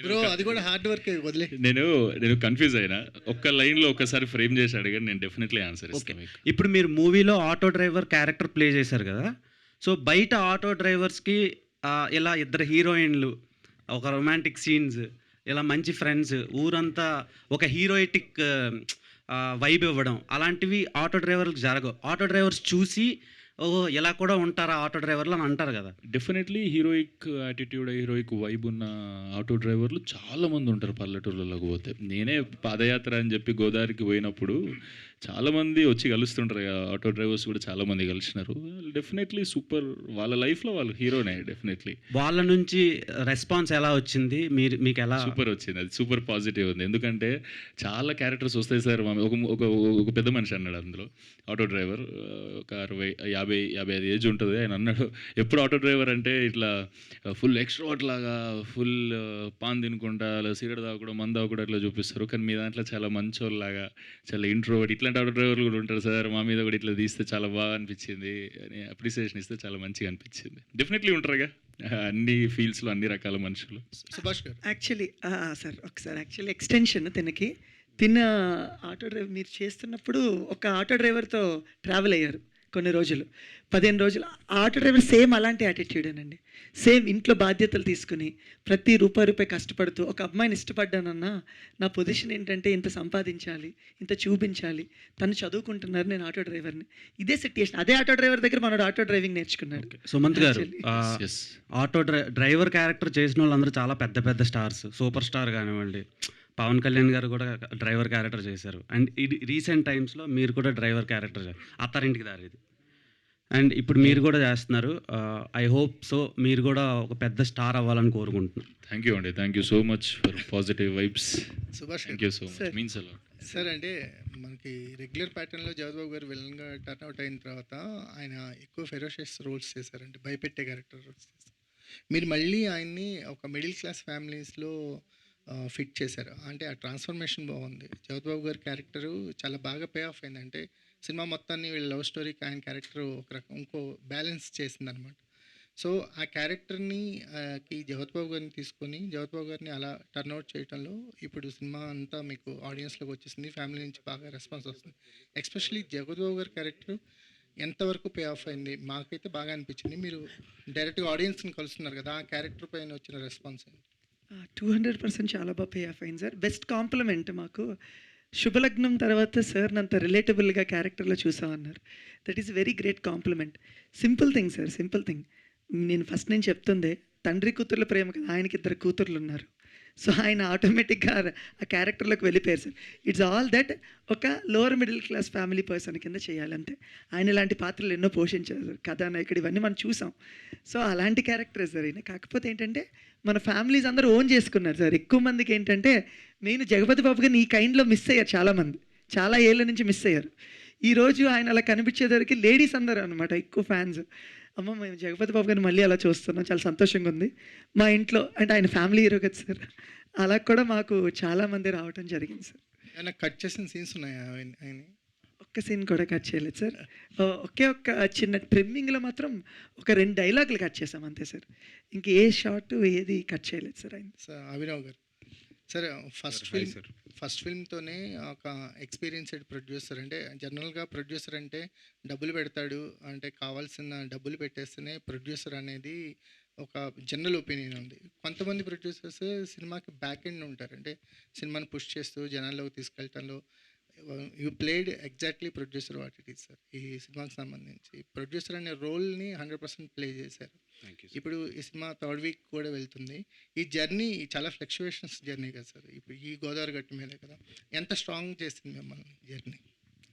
బ్రో అది కూడా హార్డ్ వర్క్ వదిలే. నేను కన్ఫ్యూజ్ అయినా, ఒక్క లైన్లో ఒక్కసారి ఫ్రేమ్ చేసి అడిగాను, నేను డెఫినెట్లీ ఆన్సర్ ఇస్తాను. ఇప్పుడు మీరు మూవీలో ఆటో డ్రైవర్ క్యారెక్టర్ ప్లే చేశారు కదా, సో బయట ఆటో డ్రైవర్స్కి ఇలా ఇద్దరు హీరోయిన్లు, ఒక రొమాంటిక్ సీన్స్, ఇలా మంచి ఫ్రెండ్స్, ఊరంతా ఒక హీరోయిటిక్ వైబ్ ఇవ్వడం, అలాంటివి ఆటో డ్రైవర్లకు జరగవు. ఆటో డ్రైవర్స్ చూసి ఓహో ఇలా కూడా ఉంటారా ఆటో డ్రైవర్లు అని అంటారు కదా. Definitely heroic attitude, heroic vibe ఉన్న ఆటో డ్రైవర్లు చాలామంది ఉంటారు పల్లెటూర్లలోకి పోతే. నేనే పాదయాత్ర అని చెప్పి గోదావరికి పోయినప్పుడు చాలామంది వచ్చి కలుస్తుంటారు కదా, ఆటో డ్రైవర్స్ కూడా చాలామంది కలిసినారు. డెఫినెట్లీ సూపర్, వాళ్ళ లైఫ్లో వాళ్ళు హీరోనే డెఫినెట్లీ. వాళ్ళ నుంచి రెస్పాన్స్ ఎలా వచ్చింది? మీకు ఎలా? సూపర్ వచ్చింది, అది సూపర్ పాజిటివ్ ఉంది. ఎందుకంటే చాలా క్యారెక్టర్స్ వస్తాయి సార్. ఒక పెద్ద మనిషి అన్నాడు అందులో, ఆటో డ్రైవర్, ఒక 60-55 ఏజ్ ఉంటుంది. ఆయన అన్నాడు, ఎప్పుడు ఆటో డ్రైవర్ అంటే ఇట్లా ఫుల్ ఎక్స్ట్రోవర్ట్ లాగా, ఫుల్ పాన్ తినుకుంటా, అలా సిగరెట్ తాగకుండా, మందు తాగకుండా ఇట్లా చూపిస్తారు, కానీ మీ దాంట్లో చాలా మంచోళ్ళలాగా, చాలా ఇంట్రోవర్ట్, ఇట్లాంటి ఆటో డ్రైవర్లు కూడా ఉంటారు సార్, మా మీద కూడా ఇట్లా తీస్తే చాలా బాగా అనిపించింది అని అప్రిసియేషన్ ఇస్తే చాలా మంచిగా అనిపించింది. డెఫినెట్లీ ఉంటారుగా అన్ని ఫీల్డ్స్లో అన్ని రకాల మనుషులు. సుభాష్ గారు యాక్చువల్లీ సార్ ఒకసారి యాక్చువల్లీ ఎక్స్టెన్షన్ తనకి తిన్న ఆటో డ్రైవర్ మీరు చేస్తున్నప్పుడు ఒక ఆటో డ్రైవర్తో ట్రావెల్ అయ్యారు కొన్ని రోజులు, 15 రోజులు. ఆ ఆటో డ్రైవర్ సేమ్ అలాంటి యాటిట్యూడేనండి. సేమ్ ఇంట్లో బాధ్యతలు తీసుకుని ప్రతి రూపాయి కష్టపడుతూ ఒక అమ్మాయిని ఇష్టపడ్డానన్నా నా పొజిషన్ ఏంటంటే ఇంత సంపాదించాలి, ఇంత చూపించాలి, తను చదువుకుంటున్నారు, నేను ఆటో డ్రైవర్ని. ఇదే సిట్యుయేషన్. అదే ఆటో డ్రైవర్ దగ్గర మనోడు ఆటో డ్రైవింగ్ నేర్చుకున్నాడు. సుమంత్ గారు, ఆటో డ్రైవర్ క్యారెక్టర్ చేసిన వాళ్ళందరూ చాలా పెద్ద పెద్ద స్టార్స్, సూపర్ స్టార్ కానివ్వండి, పవన్ కళ్యాణ్ గారు కూడా డ్రైవర్ క్యారెక్టర్ చేశారు. అండ్ ఇది రీసెంట్ టైమ్స్లో మీరు కూడా డ్రైవర్ క్యారెక్టర్ అత్తారింటికి దారి ఇది. అండ్ ఇప్పుడు మీరు కూడా చేస్తున్నారు. ఐ హోప్ సో మీరు కూడా ఒక పెద్ద స్టార్ అవ్వాలని కోరుకుంటున్నాను. థ్యాంక్ యూ అండి, thank you so much for positive vibes. Subhash thank you so much, means a lot. Sir అంటే మనకి రెగ్యులర్ ప్యాటర్న్లో జగద్బాబు గారు విలన్గా టర్న్ అవుట్ అయిన తర్వాత ఆయన ఎక్కువ ఫెరోషియస్ రోల్స్ చేశారంటే, భయపెట్టే క్యారెక్టర్ రోల్స్ చేశారు. మీరు మళ్ళీ ఆయన్ని ఒక మిడిల్ క్లాస్ ఫ్యామిలీస్లో ఫిట్ చేశారు. అంటే ఆ ట్రాన్స్ఫర్మేషన్ బాగుంది. జగద్బాబు గారి క్యారెక్టరు చాలా బాగా పే ఆఫ్ అయింది. అంటే సినిమా మొత్తాన్ని వీళ్ళ లవ్ స్టోరీకి ఆయన క్యారెక్టర్ ఒక రకం ఇంకో బ్యాలెన్స్ చేసింది అనమాట. సో ఆ క్యారెక్టర్ని జగద్బాబు గారిని తీసుకొని జగద్బాబు గారిని అలా టర్న్అవుట్ చేయడంలో ఇప్పుడు సినిమా అంతా మీకు ఆడియన్స్లోకి వచ్చేసింది. ఫ్యామిలీ నుంచి బాగా రెస్పాన్స్ వస్తుంది. ఎస్పెషల్లీ జగద్బాబు గారి క్యారెక్టర్ ఎంతవరకు పే ఆఫ్ అయింది మాకైతే బాగా అనిపించింది. మీరు డైరెక్ట్గా ఆడియన్స్ని కలుస్తున్నారు కదా, ఆ క్యారెక్టర్ పైన వచ్చిన రెస్పాన్స్ ఏంటి? 200% చాలా బాగా పే ఆఫ్ అయింది సార్. బెస్ట్ కాంప్లిమెంట్ మాకు శుభలగ్నం తర్వాత సార్ నంత రిలేటబుల్గా క్యారెక్టర్లో చూసామన్నారు. That is very great compliment. Simple thing sir, simple thing. నేను ఫస్ట్ నేను చెప్తుందే తండ్రి కూతుర్ల ప్రేమ కదా, ఆయనకి 2 కూతుర్లు ఉన్నారు. సో ఆయన ఆటోమేటిక్గా ఆ క్యారెక్టర్లోకి వెళ్ళిపోయారు సార్. ఇట్స్ ఆల్ దట్ ఒక lower middle class family person కింద చేయాలంతే. ఆయన ఇలాంటి పాత్రలు ఎన్నో పోషించారు సార్, కథానాయకుడు ఇవన్నీ మనం చూసాం. సో అలాంటి క్యారెక్టరే సార్ ఈయన. కాకపోతే ఏంటంటే మన ఫ్యామిలీస్ అందరూ ఓన్ చేసుకున్నారు సార్. ఎక్కువ మందికి ఏంటంటే నేను జగపతి బాబు గారిని ఈ కైండ్లో మిస్ అయ్యారు చాలామంది, చాలా ఏళ్ళ నుంచి మిస్ అయ్యారు. ఈరోజు ఆయన అలా కనిపించేసరికి లేడీస్ అందరూ అనమాట ఎక్కువ ఫ్యాన్స్. అమ్మ మేము జగపతి బాబు గారిని మళ్ళీ అలా చూస్తున్నాం, చాలా సంతోషంగా ఉంది మా ఇంట్లో. అంటే ఆయన ఫ్యామిలీ హీరో కదా సార్, అలా కూడా మాకు చాలామంది రావటం జరిగింది సార్. ఏమైనా కట్ చేసిన సీన్స్ ఉన్నాయా ఆయన? ఒక్క సీన్ కూడా కట్ చేయలేదు సార్. ఒక్క చిన్న ట్రిమ్మింగ్లో మాత్రం ఒక 2 డైలాగులు కట్ చేసాం అంతే సార్. ఇంక ఏ షార్ట్ ఏది కట్ చేయలేదు సార్ ఆయన. సార్ అభినవ్ గారు, సార్ ఫస్ట్ ఫిల్మ్తోనే ఒక ఎక్స్పీరియన్స్డ్ ప్రొడ్యూసర్. అంటే జనరల్గా ప్రొడ్యూసర్ అంటే డబ్బులు పెడతాడు, అంటే కావాల్సిన డబ్బులు పెట్టేస్తేనే ప్రొడ్యూసర్ అనేది ఒక జనరల్ ఒపీనియన్ ఉంది. కొంతమంది ప్రొడ్యూసర్స్ సినిమాకి బ్యాక్ ఎండ్ ఉంటారు, అంటే సినిమాని పుష్ చేస్తూ జనాల్లోకి తీసుకెళ్ళటంలో. You played exactly producer what it is sir. ఈ సినిమాకి సంబంధించి ప్రొడ్యూసర్ అనే రోల్ని 100% ప్లే చేశారు. ఇప్పుడు ఈ సినిమా 3rd వీక్ కూడా వెళ్తుంది. ఈ జర్నీ చాలా ఫ్లక్చువేషన్స్ జర్నీ కదా సార్. ఇప్పుడు ఈ గోదావరి గట్టు మీదే కదా, ఎంత స్ట్రాంగ్ చేసింది మిమ్మల్ని జర్నీ?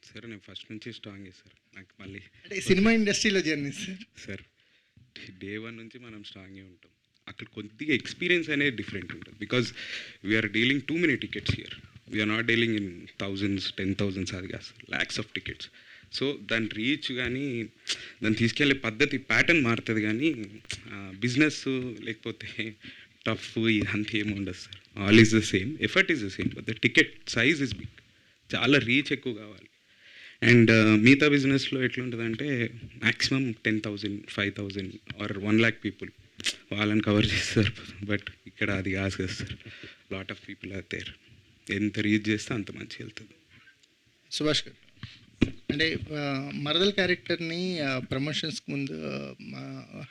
సార్ నేను ఫస్ట్ నుంచి స్ట్రాంగ్ సార్. నాకు మళ్ళీ అంటే సినిమా ఇండస్ట్రీలో జర్నీ సార్ డే 1 నుంచి మనం స్ట్రాంగే ఉంటాం. అక్కడ కొద్దిగా ఎక్స్పీరియన్స్ అనేది డిఫరెంట్ ఉంటుంది. Because we are dealing too many tickets here. We are not dealing in thousands 10,000 అది కాదు, ల్యాక్స్ ఆఫ్ టికెట్స్. సో దాని రీచ్ కానీ దాన్ని తీసుకెళ్ళే పద్ధతి ప్యాటర్న్ మారుతుంది, కానీ బిజినెస్ లేకపోతే టఫ్ ఇదంతా ఏమి ఉండదు sir. All is the same, effort is the same, but the ticket size is big. చాలా రీచ్ ఎక్కువ కావాలి. అండ్ మిగతా బిజినెస్లో ఎట్లుంటుందంటే మ్యాక్సిమం 10,000, 5,000 ఆర్ 1 lakh పీపుల్ వాళ్ళని కవర్ చేస్తారు. బట్ ఇక్కడ అది కాదు కదా sir. Lot of people are there. ఎంత రీచ్ చేస్తే అంత మంచిగా వెళ్తుంది. సుభాష్ గారు, అంటే మరదల్ క్యారెక్టర్ని ప్రమోషన్స్కి ముందు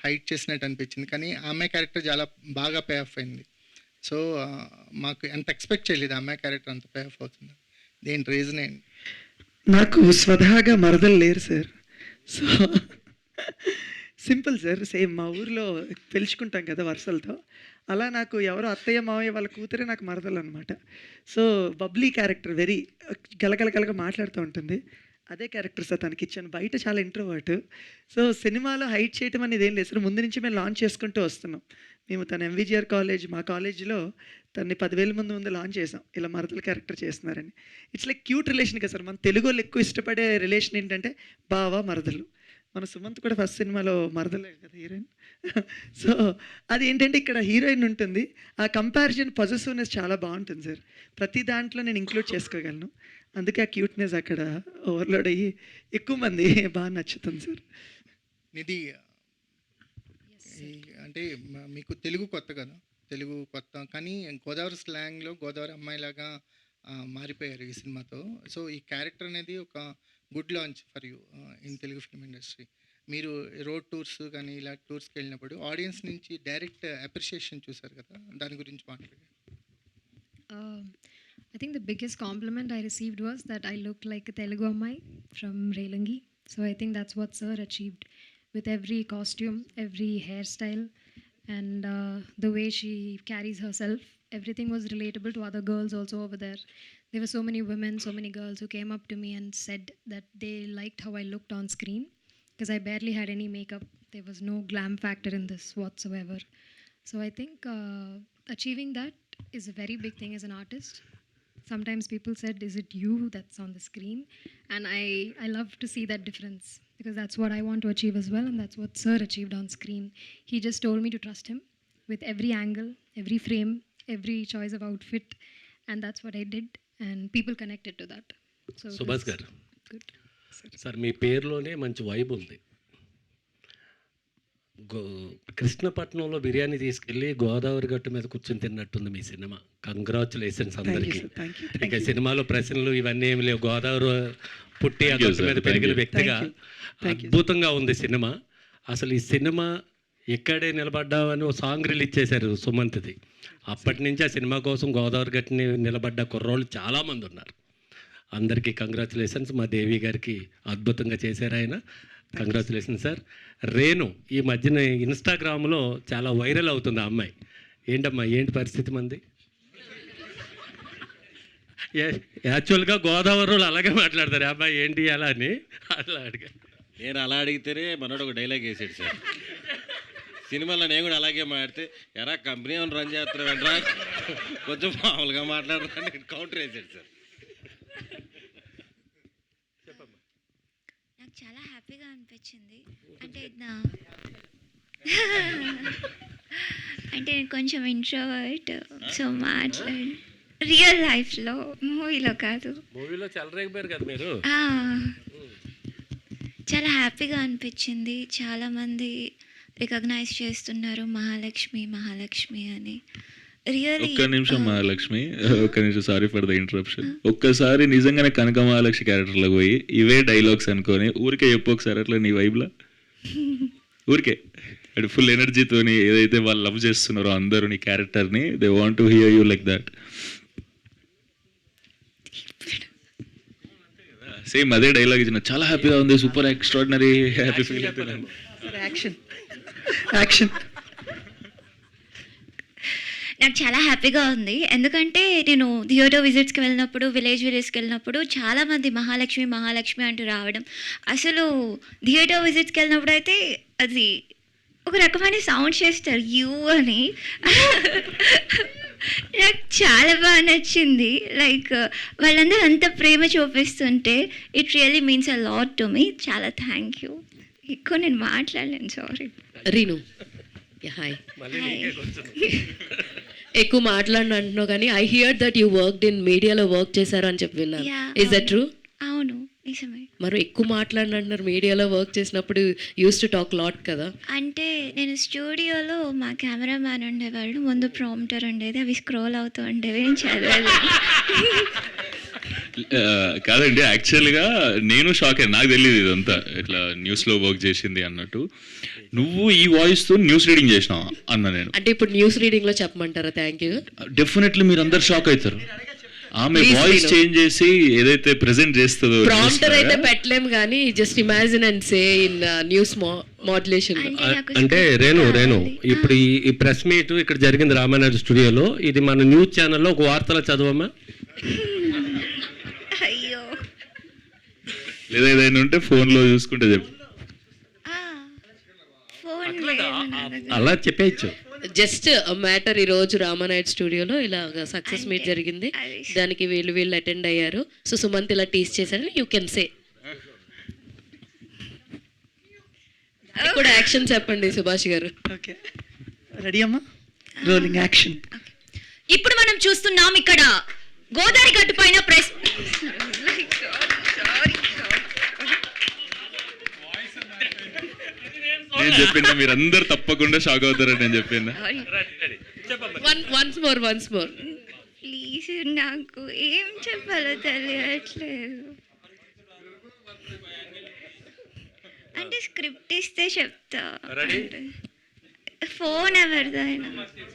హైట్ చేసినట్టు అనిపించింది, కానీ ఆమె క్యారెక్టర్ చాలా బాగా పే ఆఫ్ అయింది. సో మాకు ఎంత ఎక్స్పెక్ట్ చేయలేదు ఆమె క్యారెక్టర్ అంత పే ఆఫ్ అవుతుంది. దేని రీజన్ ఏంటి? నాకు స్వతహాగా మరదలు లేరు sir. So simple sir. Same మా ఊర్లో పిలుచుకుంటాం కదా వరుసలతో, అలా నాకు ఎవరో అత్తయ్య మావయ్య వాళ్ళ కూతురే నాకు మరదలు అనమాట. సో బబ్లీ క్యారెక్టర్, వెరీ గలగలగలగా మాట్లాడుతూ ఉంటుంది. అదే క్యారెక్టర్ సార్ తనకి ఇచ్చాను. బయట చాలా ఇంట్రోవర్ట్. సో సినిమాలో హైట్ చేయటం అనేది ఏం లేదు సార్. ముందు నుంచి మేము లాంచ్ చేసుకుంటూ వస్తున్నాం. మేము తన ఎంవిజిఆర్ కాలేజ్, మా కాలేజీలో తన్ని 10,000 ముందు లాంచ్ చేసాం, ఇలా మరదల క్యారెక్టర్ చేస్తున్నారని. ఇట్స్ లైక్ క్యూట్ రిలేషన్ కదా సార్. మన తెలుగు వాళ్ళు ఎక్కువ ఇష్టపడే రిలేషన్ ఏంటంటే బావ మరదలు. మన సుమంత్ కూడా ఫస్ట్ సినిమాలో మరదలే కదా హీరోయిన్. సో అది ఏంటంటే ఇక్కడ హీరోయిన్ ఉంటుంది, ఆ కంపారిజన్ పొజెసివ్నెస్ చాలా బాగుంటుంది సార్. ప్రతి దాంట్లో నేను ఇంక్లూడ్ చేసుకోగలను. అందుకే ఆ క్యూట్నెస్ అక్కడ ఓవర్లోడ్ అయ్యి ఎక్కువ మంది బాగా నచ్చుతుంది సార్. నిధి, అంటే మీకు తెలుగు కొత్త కదా, తెలుగు కొత్త, కానీ గోదావరి స్లాంగ్లో గోదావరి అమ్మాయిలాగా మారిపోయారు ఈ సినిమాతో. సో ఈ క్యారెక్టర్ అనేది ఒక good launch for you in Telugu film industry. మీరు రోడ్ టూర్స్ కానీ ఇలా టూర్స్కి వెళ్ళినప్పుడు ఆడియన్స్ నుంచి డైరెక్ట్ అప్రిషియేషన్ చూసారు కదా, దాని గురించి మాట్లాడండి. I think the biggest compliment I received was that I look like a Telugu Ammai from Relangi. So I think that's what Sir achieved with every costume, every hairstyle, and the way she carries herself. Everything was relatable to other girls also over there. There were so many women, so many girls who came up to me and said that they liked how I looked on screen because I barely had any makeup. There was no glam factor in this whatsoever. So I think achieving that is a very big thing as an artist. Sometimes people said, is it you that's on the screen? And I love to see that difference because that's what I want to achieve as well, and that's what Sir achieved on screen. He just told me to trust him with every angle, every frame, every choice of outfit, and that's what I did, and people connected to that. So Subhash గారు, good. Sir మీ పేరులోనే మంచి vibe ఉంది. కృష్ణపట్నంలో బిర్యానీ తీసుకెళ్ళి గోదావరి గట్టు మీద కూర్చొని తిన్నట్టుంది మీ cinema. Congratulations అందరికీ. ఇంకా సినిమాలో ప్రశ్నలు ఇవన్నీ ఏమి లేవు. గోదావరి పుట్టి ఆ గట్టు మీద పెరిగిన వ్యక్తిగా అద్భుతంగా ఉంది సినిమా. అసలు ఈ సినిమా ఎక్కడే నిలబడ్డామని ఒక సాంగ్ రిలీజ్ చేశారు సుమంత్ది. అప్పటి నుంచి ఆ సినిమా కోసం గోదావరి గట్టుని నిలబడ్డ కుర్రోళ్ళు చాలామంది ఉన్నారు. అందరికీ కంగ్రాచులేషన్స్. మా దేవి గారికి అద్భుతంగా చేశారు ఆయన. Congratulation sir. రేణు ఈ మధ్యన ఇన్స్టాగ్రామ్లో చాలా వైరల్ అవుతుంది ఆ అమ్మాయి. ఏంటమ్మా ఏంటి పరిస్థితి మంది? యాక్చువల్గా గోదావరి అలాగే మాట్లాడతారు. అబ్బాయి ఏంటి అలా అని అట్లా అడిగా. నేను అలా అడిగితేనే మనోడు ఒక డైలాగ్ వేసాడు సార్ సినిమాలో. నేను కూడా అలాగే మాట్లాడితే ఎరా కంపెనీ ఏమైనా రన్ చేస్తారు వెంటరా కొంచెం మామూలుగా మాట్లాడరా కౌంటర్ వేసాడు సార్. నాకు చాలా హ్యాపీగా అనిపించింది. అంటే నేను కొంచెం ఇంట్రోవర్ట్, సో మాట్లాడి రియల్ లైఫ్లో, మూవీలో కాదు. మూవీలో చెలరేగిపోయారు కదా మీరు. చాలా హ్యాపీగా అనిపించింది. చాలామంది రికగ్నైజ్ చేస్తున్నారు మహాలక్ష్మి మహాలక్ష్మి అని. రియల్లీ ఒక్క నిమిషం మహాలక్ష్మి, ఒక్క నిమిషం, సారీ ఫర్ ద ఇంటరప్షన్. ఒక్కసారి నిజంగానే కనక మహాలక్ష్మి క్యారెక్టర్లోకి పోయి ఇవే డైలాగ్స్ అనుకొని ఊరికే చెప్పు ఒకసారి అట్లా నీ వైబ్లా. ఊరికే అంటే ఫుల్ ఎనర్జీతోని ఏదైతే వాళ్ళు లవ్ చేస్తున్నారో అందరూ నీ క్యారెక్టర్ని, they want to hear you like that. Same అదే డైలాగ్ ఇచ్చిన చాలా హ్యాపీగా ఉంది, సూపర్ ఎక్స్ట్రాడినరీ హ్యాపీ ఫీల్ అవుతున్నాను. నాకు చాలా హ్యాపీగా ఉంది. ఎందుకంటే నేను థియేటర్ విజిట్స్కి వెళ్ళినప్పుడు, విలేజ్కి వెళ్ళినప్పుడు చాలామంది మహాలక్ష్మి మహాలక్ష్మి అంటూ రావడం. అసలు థియేటర్ విజిట్స్కి వెళ్ళినప్పుడు అయితే అది ఒక రకమైన సౌండ్ చేస్తారు యూ అని. నాకు చాలా బాగా నచ్చింది. లైక్ వాళ్ళందరూ అంత ప్రేమ చూపిస్తుంటే it really means a lot to me. చాలా థ్యాంక్ యూ. ఎక్కువ నేను మాట్లాడలేను, సారీ. రీను, హాయ్. ఎక్కువ మాట్లాడిన అంటున్నావు కానీ I here that you worked in మీడియాలో వర్క్ చేశారు అని చెప్పి విన్నాను. Is that true? అవును, నిజమే. మరి ఎక్కువ మాట్లాడిన అంటున్నారు, మీడియాలో వర్క్ చేసినప్పుడు యూస్ టు టాక్ లాట్ కదా. అంటే నేను స్టూడియోలో మా కెమెరామ్యాన్ ఉండేవాళ్ళు, ముందు ప్రాంప్టర్ ఉండేది, అవి స్క్రోల్ అవుతూ ఉండేవి, నేను చదివేది. కాదండి, యాక్చువల్గా నేను షాక్ అయ్యాను. నాకు తెలియదు ఇదంతా ఇట్లా న్యూస్లో వర్క్ చేసింది అన్నట్టు. నువ్వు ఈ వాయిస్తో న్యూస్ రీడింగ్ చేసినావా అన్న నేను. అంటే ఇప్పుడు న్యూస్ రీడింగ్లో చెప్పమంటారా? Thank you. డెఫినెట్లీ మీరు అందరు షాక్ అవుతారు. ఆమె వాయిస్ చేంజ్ చేసి ఏదైతే ప్రెజెంట్ చేస్తుందో. ప్రాంప్టర్ అయితే పెట్టలేము కానీ just imagine and say in news modulation. అంటే రేణు ఇప్పుడు ఈ ప్రెస్ మీట్ ఇక్కడ జరిగింది రామానాయుడు స్టూడియోలో. ఇది మన న్యూస్ ఛానల్లో ఒక వార్తలో చదవమ్మా. అయ్యో, లేదా ఏదైనా ఉంటే ఫోన్లో చూసుకుంటే చెప్పు. అలా చెప్పేయచ్చు. జస్ట్ మ్యాటర్ ఈరోజు రామానాయుడు స్టూడియోలో ఇలా సక్సెస్ మీట్ జరిగింది, దానికి వీళ్ళు అటెండ్ అయ్యారు. సో సుమంత్ ఇలా టీస్ చేశారని యూ కెన్ సే. కూడా యాక్షన్ చెప్పండి సుభాష్ గారు. ఓకే, రెడీ అమ్మా? Rolling action. ఇప్పుడు మనం చూస్తున్నాం ఇక్కడ గోదావరి గట్టు పైన ప్రెస్. నేను చెప్పిన మీరందరూ తప్పకుండా షాక్ అవుతారని నేను చెప్పిన. వన్స్ మోర్ ప్లీజ్ నాకు ఏం చెప్పాలో తెలియట్లేదు. అంటే స్క్రిప్ట్ ఇస్తే చెప్తా. ఫోన్ ఎవరిదైనా.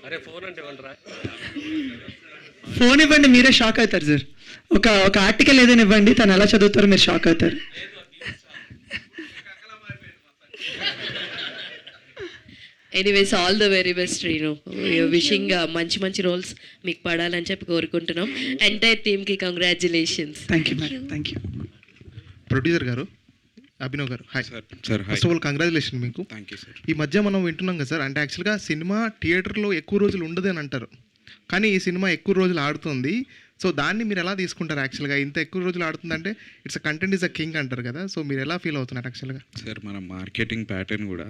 అరే ఫోన్ అంటే ఇవ్వండిరా. ఫోన్ ఇవ్వండి, మీరే షాక్ అవుతారు సార్. ఒక ఆర్టికల్ ఏదైనా ఇవ్వండి, తను ఎలా చదువుతారో మీరు షాక్ అవుతారు. Anyways all the very best Renu. Wishing మంచి మంచి రోల్స్ మీకు పడాలని చెప్పి కోరుకుంటున్నాం. ఎంటైర్ టీమ్కి congratulations. Thank you madam. Thank you. Producer గారు, అభినవ్ గారు, hi sir. First of all congratulation మీకు. Thank you sir. ఈ మధ్య మనం వింటున్నాం కదా సార్, అంటే యాక్చువల్గా సినిమా థియేటర్లో ఎక్కువ రోజులు ఉండదు అని అంటారు, కానీ ఈ సినిమా ఎక్కువ రోజులు ఆడుతుంది. సో దాన్ని మీరు ఎలా తీసుకుంటారు? యాక్చువల్గా ఇంత ఎక్కువ రోజులు ఆడుతుందంటే it's content is a king అంటారు కదా, సో మీరు ఎలా ఫీల్ అవుతున్నారు యాక్చువల్గా? సార్ మన మార్కెటింగ్ ప్యాటర్న్ కూడా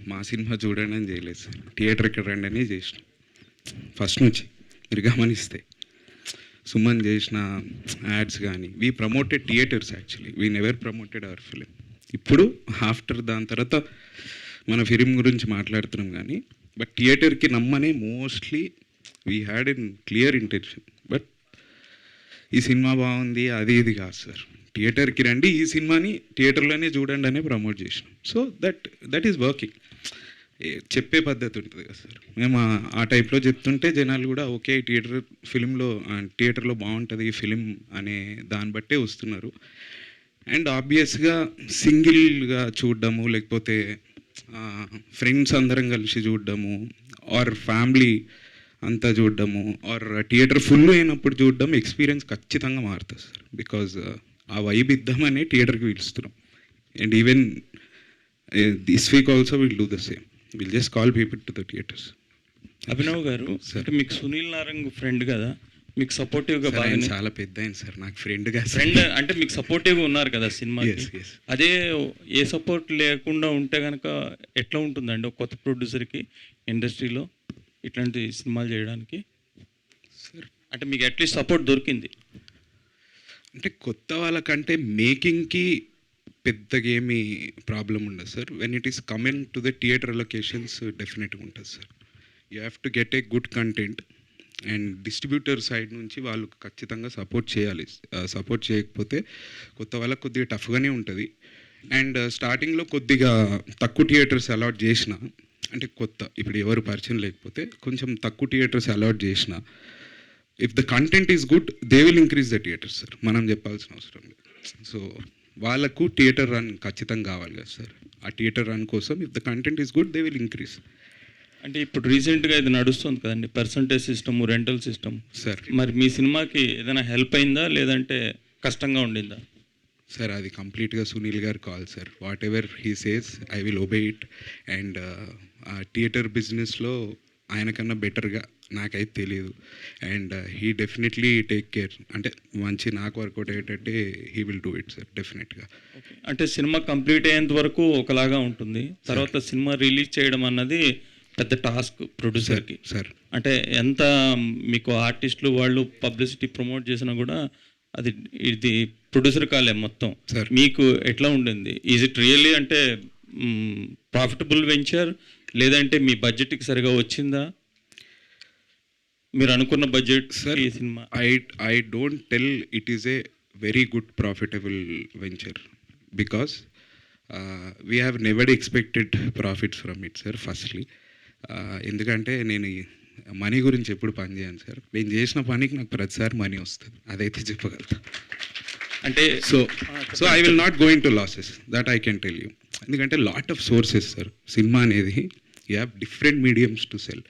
మా సినిమా చూడండి అని చేయలేదు సార్, థియేటర్కి రండి అని చేసినాం ఫస్ట్ నుంచి. మీరు గమనిస్తే సుమన్ చేసిన యాడ్స్ కానీ we promoted theatres, actually we never promoted our film. ఇప్పుడు ఆఫ్టర్ దాని తర్వాత మన ఫిలిం గురించి మాట్లాడుతున్నాం కానీ, బట్ థియేటర్కి నమ్మనే mostly we had in clear intention. But ఈ సినిమా బాగుంది అది ఇది కాదు సార్, థియేటర్కి రండి, ఈ సినిమాని థియేటర్లోనే చూడండి అనే ప్రమోట్ చేసినాం. So that is working. చెప్పే పద్ధతి ఉంటుంది కదా సార్, మేము ఆ టైప్లో చెప్తుంటే జనాలు కూడా ఓకే థియేటర్లో బాగుంటుంది ఈ ఫిలిం అనే దాన్ని బట్టే వస్తున్నారు. అండ్ ఆబ్వియస్గా సింగిల్గా చూడడము, లేకపోతే ఫ్రెండ్స్ అందరం కలిసి చూడడము, ఆర్ ఫ్యామిలీ అంతా చూడడము, ఆర్ థియేటర్ ఫుల్ అయినప్పుడు చూడడం ఎక్స్పీరియన్స్ ఖచ్చితంగా మారుతుంది సార్. బికాజ్ ఆ వైబ్ ఇద్దామని థియేటర్కి పిలుస్తున్నాం. And even this week also will do the same, will just call people to the theatres. Abhinav గారు, అంటే మీకు సునీల్ నారంగ్ ఫ్రెండ్ కదా, మీకు సపోర్టివ్గా బాగా చాలా పెద్ద ఆయన సార్, నాకు ఫ్రెండ్గా ఫ్రెండ్ అంటే మీకు సపోర్టివ్గా ఉన్నారు కదా సినిమాకి. అదే ఏ సపోర్ట్ లేకుండా ఉంటే కనుక ఎట్లా ఉంటుందండి ఒక కొత్త ప్రొడ్యూసర్కి ఇండస్ట్రీలో ఇట్లాంటి సినిమాలు చేయడానికి? అంటే మీకు అట్లీస్ట్ సపోర్ట్ దొరికింది అంటే కొత్త వాళ్ళకంటే మేకింగ్కి పెద్దగా ఏమీ ప్రాబ్లం ఉండదు sir. When it is coming to the theatre locations డెఫినెట్గా ఉంటుంది sir. You have to get a good content and distributor side నుంచి వాళ్ళు ఖచ్చితంగా సపోర్ట్ చేయాలి. సపోర్ట్ చేయకపోతే కొత్త వాళ్ళకి కొద్దిగా టఫ్గానే ఉంటుంది. అండ్ స్టార్టింగ్లో కొద్దిగా తక్కువ థియేటర్స్ అలాట్ చేసిన, అంటే కొత్త ఇప్పుడు ఎవరు పరిచయం లేకపోతే కొంచెం తక్కువ థియేటర్స్ అలాట్ చేసిన, if the content is good they will increase the theatres sir, మనం చెప్పాల్సిన అవసరం లేదు. సో వాళ్ళకు థియేటర్ రన్ ఖచ్చితంగా కావాలి కదా సార్. ఆ థియేటర్ రన్ కోసం if the content is good they will increase. అంటే ఇప్పుడు రీసెంట్గా ఇది నడుస్తుంది కదండి, percentage system, rental system sir. మరి మీ సినిమాకి ఏదైనా హెల్ప్ అయిందా లేదంటే కష్టంగా ఉండిందా? సార్ అది కంప్లీట్గా సునీల్ గారు call sir. Whatever he says I will obey it. And ఆ థియేటర్ బిజినెస్లో ఆయనకన్నా బెటర్గా నాకైతే తెలియదు. And he definitely take care, అంటే మంచి నాకు వర్కౌట్ అయ్యేటట్టే he will do it sir డెఫినెట్గా. అంటే సినిమా కంప్లీట్ అయ్యేంత వరకు ఒకలాగా ఉంటుంది, తర్వాత సినిమా రిలీజ్ చేయడం అన్నది పెద్ద టాస్క్ ప్రొడ్యూసర్కి సార్. అంటే ఎంత మీకు ఆర్టిస్టులు వాళ్ళు పబ్లిసిటీ ప్రమోట్ చేసినా కూడా అది ఇది ప్రొడ్యూసర్ కాలే మొత్తం. మీకు ఎట్లా ఉండింది? ఈజ్ ఇట్ రియల్లీ అంటే ప్రాఫిటబుల్ వెంచర్, లేదంటే మీ బడ్జెట్కి సరిగా వచ్చిందా? మీరు అనుకున్న బడ్జెట్ సార్ ఈ cinema? I don't tell it is a very good profitable venture because we have never expected profits from it sir. Firstly ఎందుకంటే నేను మనీ గురించి ఎప్పుడు పని చేయను సార్. నేను చేసిన పనికి నాకు ప్రతిసారి మనీ వస్తుంది, అదైతే చెప్పగలుగుతా. అంటే so I will not going to losses, that I can tell you. ఎందుకంటే లాట్ ఆఫ్ సోర్సెస్ సార్. సినిమా అనేది you have different mediums to sell.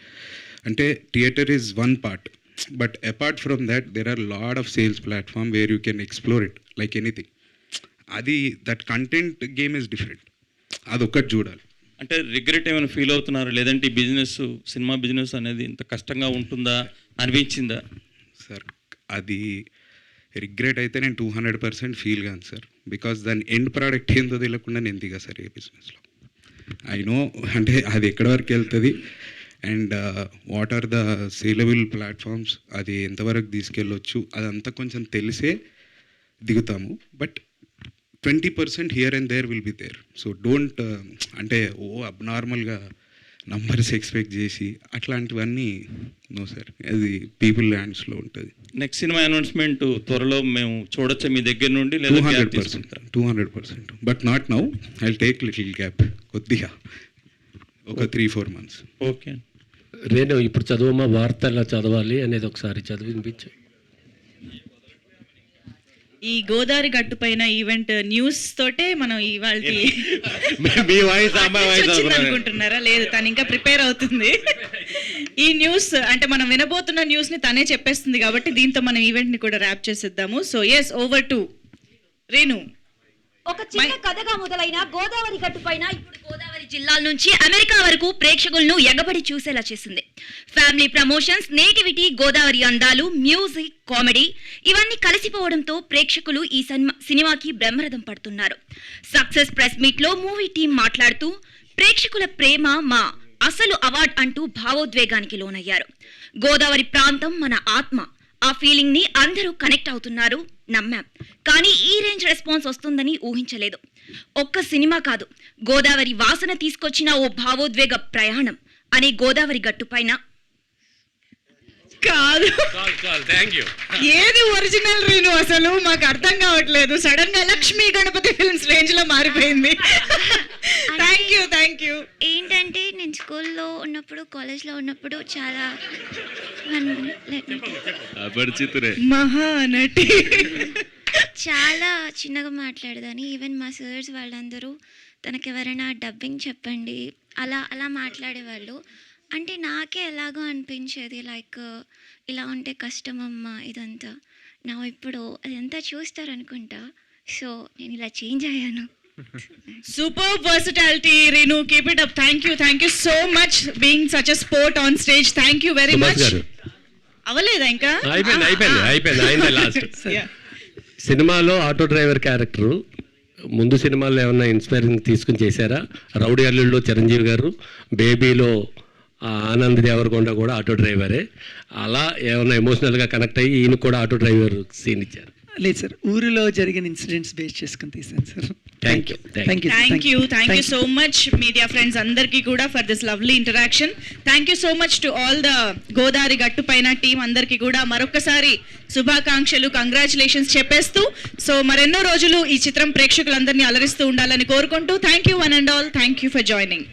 అంటే theatre is one part, but apart from that there are lot of sales platform where you can explore it like anything. అది that content game is different, అదొక్కటి చూడాలి. అంటే regret ఏమైనా feel అవుతున్నారు, లేదంటే ఈ business cinema business అనేది ఇంత కష్టంగా ఉంటుందా అనిపించిందా? సార్ అది రిగ్రెట్ అయితే నేను 200% ఫీల్ కాను సార్. బికాస్ దాని ఎండ్ ప్రోడక్ట్ ఏందో తెలియకుండా నేను దిగా సార్ ఏ బిజినెస్లో. ఐ నో అంటే అది ఎక్కడి వరకు వెళ్తుంది and what are the saleable platforms, అది ఎంతవరకు తీసుకెళ్ళొచ్చు అదంతా కొంచెం తెలిసే దిగుతాము. But 20% here and there will be there. So don't అంటే అబ్నార్మల్గా నంబర్స్ ఎక్స్పెక్ట్ చేసి అట్లాంటివన్నీ నో సార్, అది పీపుల్ హ్యాండ్స్లో ఉంటుంది. నెక్స్ట్ సినిమా అనౌన్స్మెంట్ త్వరలో మేము చూడొచ్చా మీ దగ్గర నుండి, లేదా 200%, but not now, I take little gap, కొద్దిగా ఒక 3-4 months. ఓకే. రేణు ఇప్పుడు చదువమ్మా, వార్త ఎలా చదవాలి అనేది ఒకసారి చదివి వినిపించు. ఈ గోదావరి గట్టు పైన ఈవెంట్ న్యూస్ తోటే మనం ఇవాళ అనుకుంటున్నారా? లేదు, తను ఇంకా ప్రిపేర్ అవుతుంది. ఈ న్యూస్ అంటే మనం వినబోతున్న న్యూస్ ని తనే చెప్పేస్తుంది కాబట్టి దీంతో మనం ఈవెంట్ ని కూడా ర్యాప్ చేసేద్దాము. So yes, over to Renu. ఒక చిన్న కథగా మొదలైన గోదావరి గట్టుపైన ఇప్పుడు గోదావరి జిల్లాల నుంచి అమెరికా వరకు ప్రేక్షకులను ఎగబడి చూసేలా చేసింది. ఫ్యామిలీ ప్రమోషన్స్, నేటివిటీ, గోదావరి అందాలు, మ్యూజిక్, కామెడీ ఇవన్నీ కలిసిపోవడంతో ప్రేక్షకులు ఈ సినిమాకి బ్రహ్మరథం పడుతున్నారు. సక్సెస్ ప్రెస్ మీట్ లో మూవీ టీం మాట్లాడుతూ ప్రేక్షకుల ప్రేమ మా అసలు అవార్డ్ అంటూ భావోద్వేగానికి లోనయ్యారు. గోదావరి ప్రాంతం మన ఆత్మ, ఆ ఫీలింగ్ ని అందరూ కనెక్ట్ అవుతున్నారు, నమ్మాం. కానీ ఈ రేంజ్ రెస్పాన్స్ వస్తుందని ఊహించలేదు. ఒక్క సినిమా కాదు, గోదావరి వాసన తీసుకొచ్చిన ఓ భావోద్వేగ ప్రయాణం అనే గోదావరి గట్టుపైన కాదు, ఏది ఒరిజినల్ రీను అసలు మాకు అర్థం కావట్లేదు. సడన్ గా లక్ష్మీ గణపతి ఫిల్మ్స్ రేంజ్ లో మారిపోయింది. Thank you. ఏంటంటే నేను స్కూల్లో ఉన్నప్పుడు, కాలేజ్లో ఉన్నప్పుడు చాలా మహానటి చాలా చిన్నగా మాట్లాడేదాన్ని. ఈవెన్ మా సర్స్ వాళ్ళందరూ తనకి ఎవరైనా డబ్బింగ్ చెప్పండి అలా అలా మాట్లాడేవాళ్ళు. అంటే నాకే ఎలాగో అనిపించేది, లైక్ ఇలా ఉంటే కష్టమమ్మా ఇదంతా. నా ఇప్పుడు అదంతా చూస్తారనుకుంటా. సో నేను ఇలా చేంజ్ అయ్యాను. Super versatility Reenu, keep it up. Thank you so much being such a sport on stage. Thank you very much. అవ్వలేదా ఇంకా? అయిపోయింది లాస్ట్. సినిమాలో ఆటో డ్రైవర్ క్యారెక్టరు ముందు సినిమాల్లో ఏమన్నా ఇన్స్పైరింగ్ తీసుకుని చేశారా? రౌడీ అల్లుల్లో చిరంజీవి గారు, బేబీలో ఆనంద్ దేవరకొండ కూడా ఆటో డ్రైవరే. అలా ఏమన్నా ఎమోషనల్గా కనెక్ట్ అయ్యి ఈయన కూడా ఆటో డ్రైవర్ సీన్ ఇచ్చారు? లేదు సార్, ఊరిలో జరిగిన ఇన్సిడెంట్స్ బేస్ చేసుకుని తీసాను sir. Thank you so much media friends అందరికీ కూడా for this lovely interaction. Thank you so much to all the Godavari గట్టు పైన టీం అందరికీ కూడా మరొకసారి శుభాకాంక్షలు, కంగ్రాచులేషన్స్ చెప్పేస్తూ, సో మరెన్నో రోజులు ఈ చిత్రం ప్రేక్షకులందరినీ అలరిస్తూ ఉండాలని కోరుకుంటూ thank you one and all. Thank you for joining.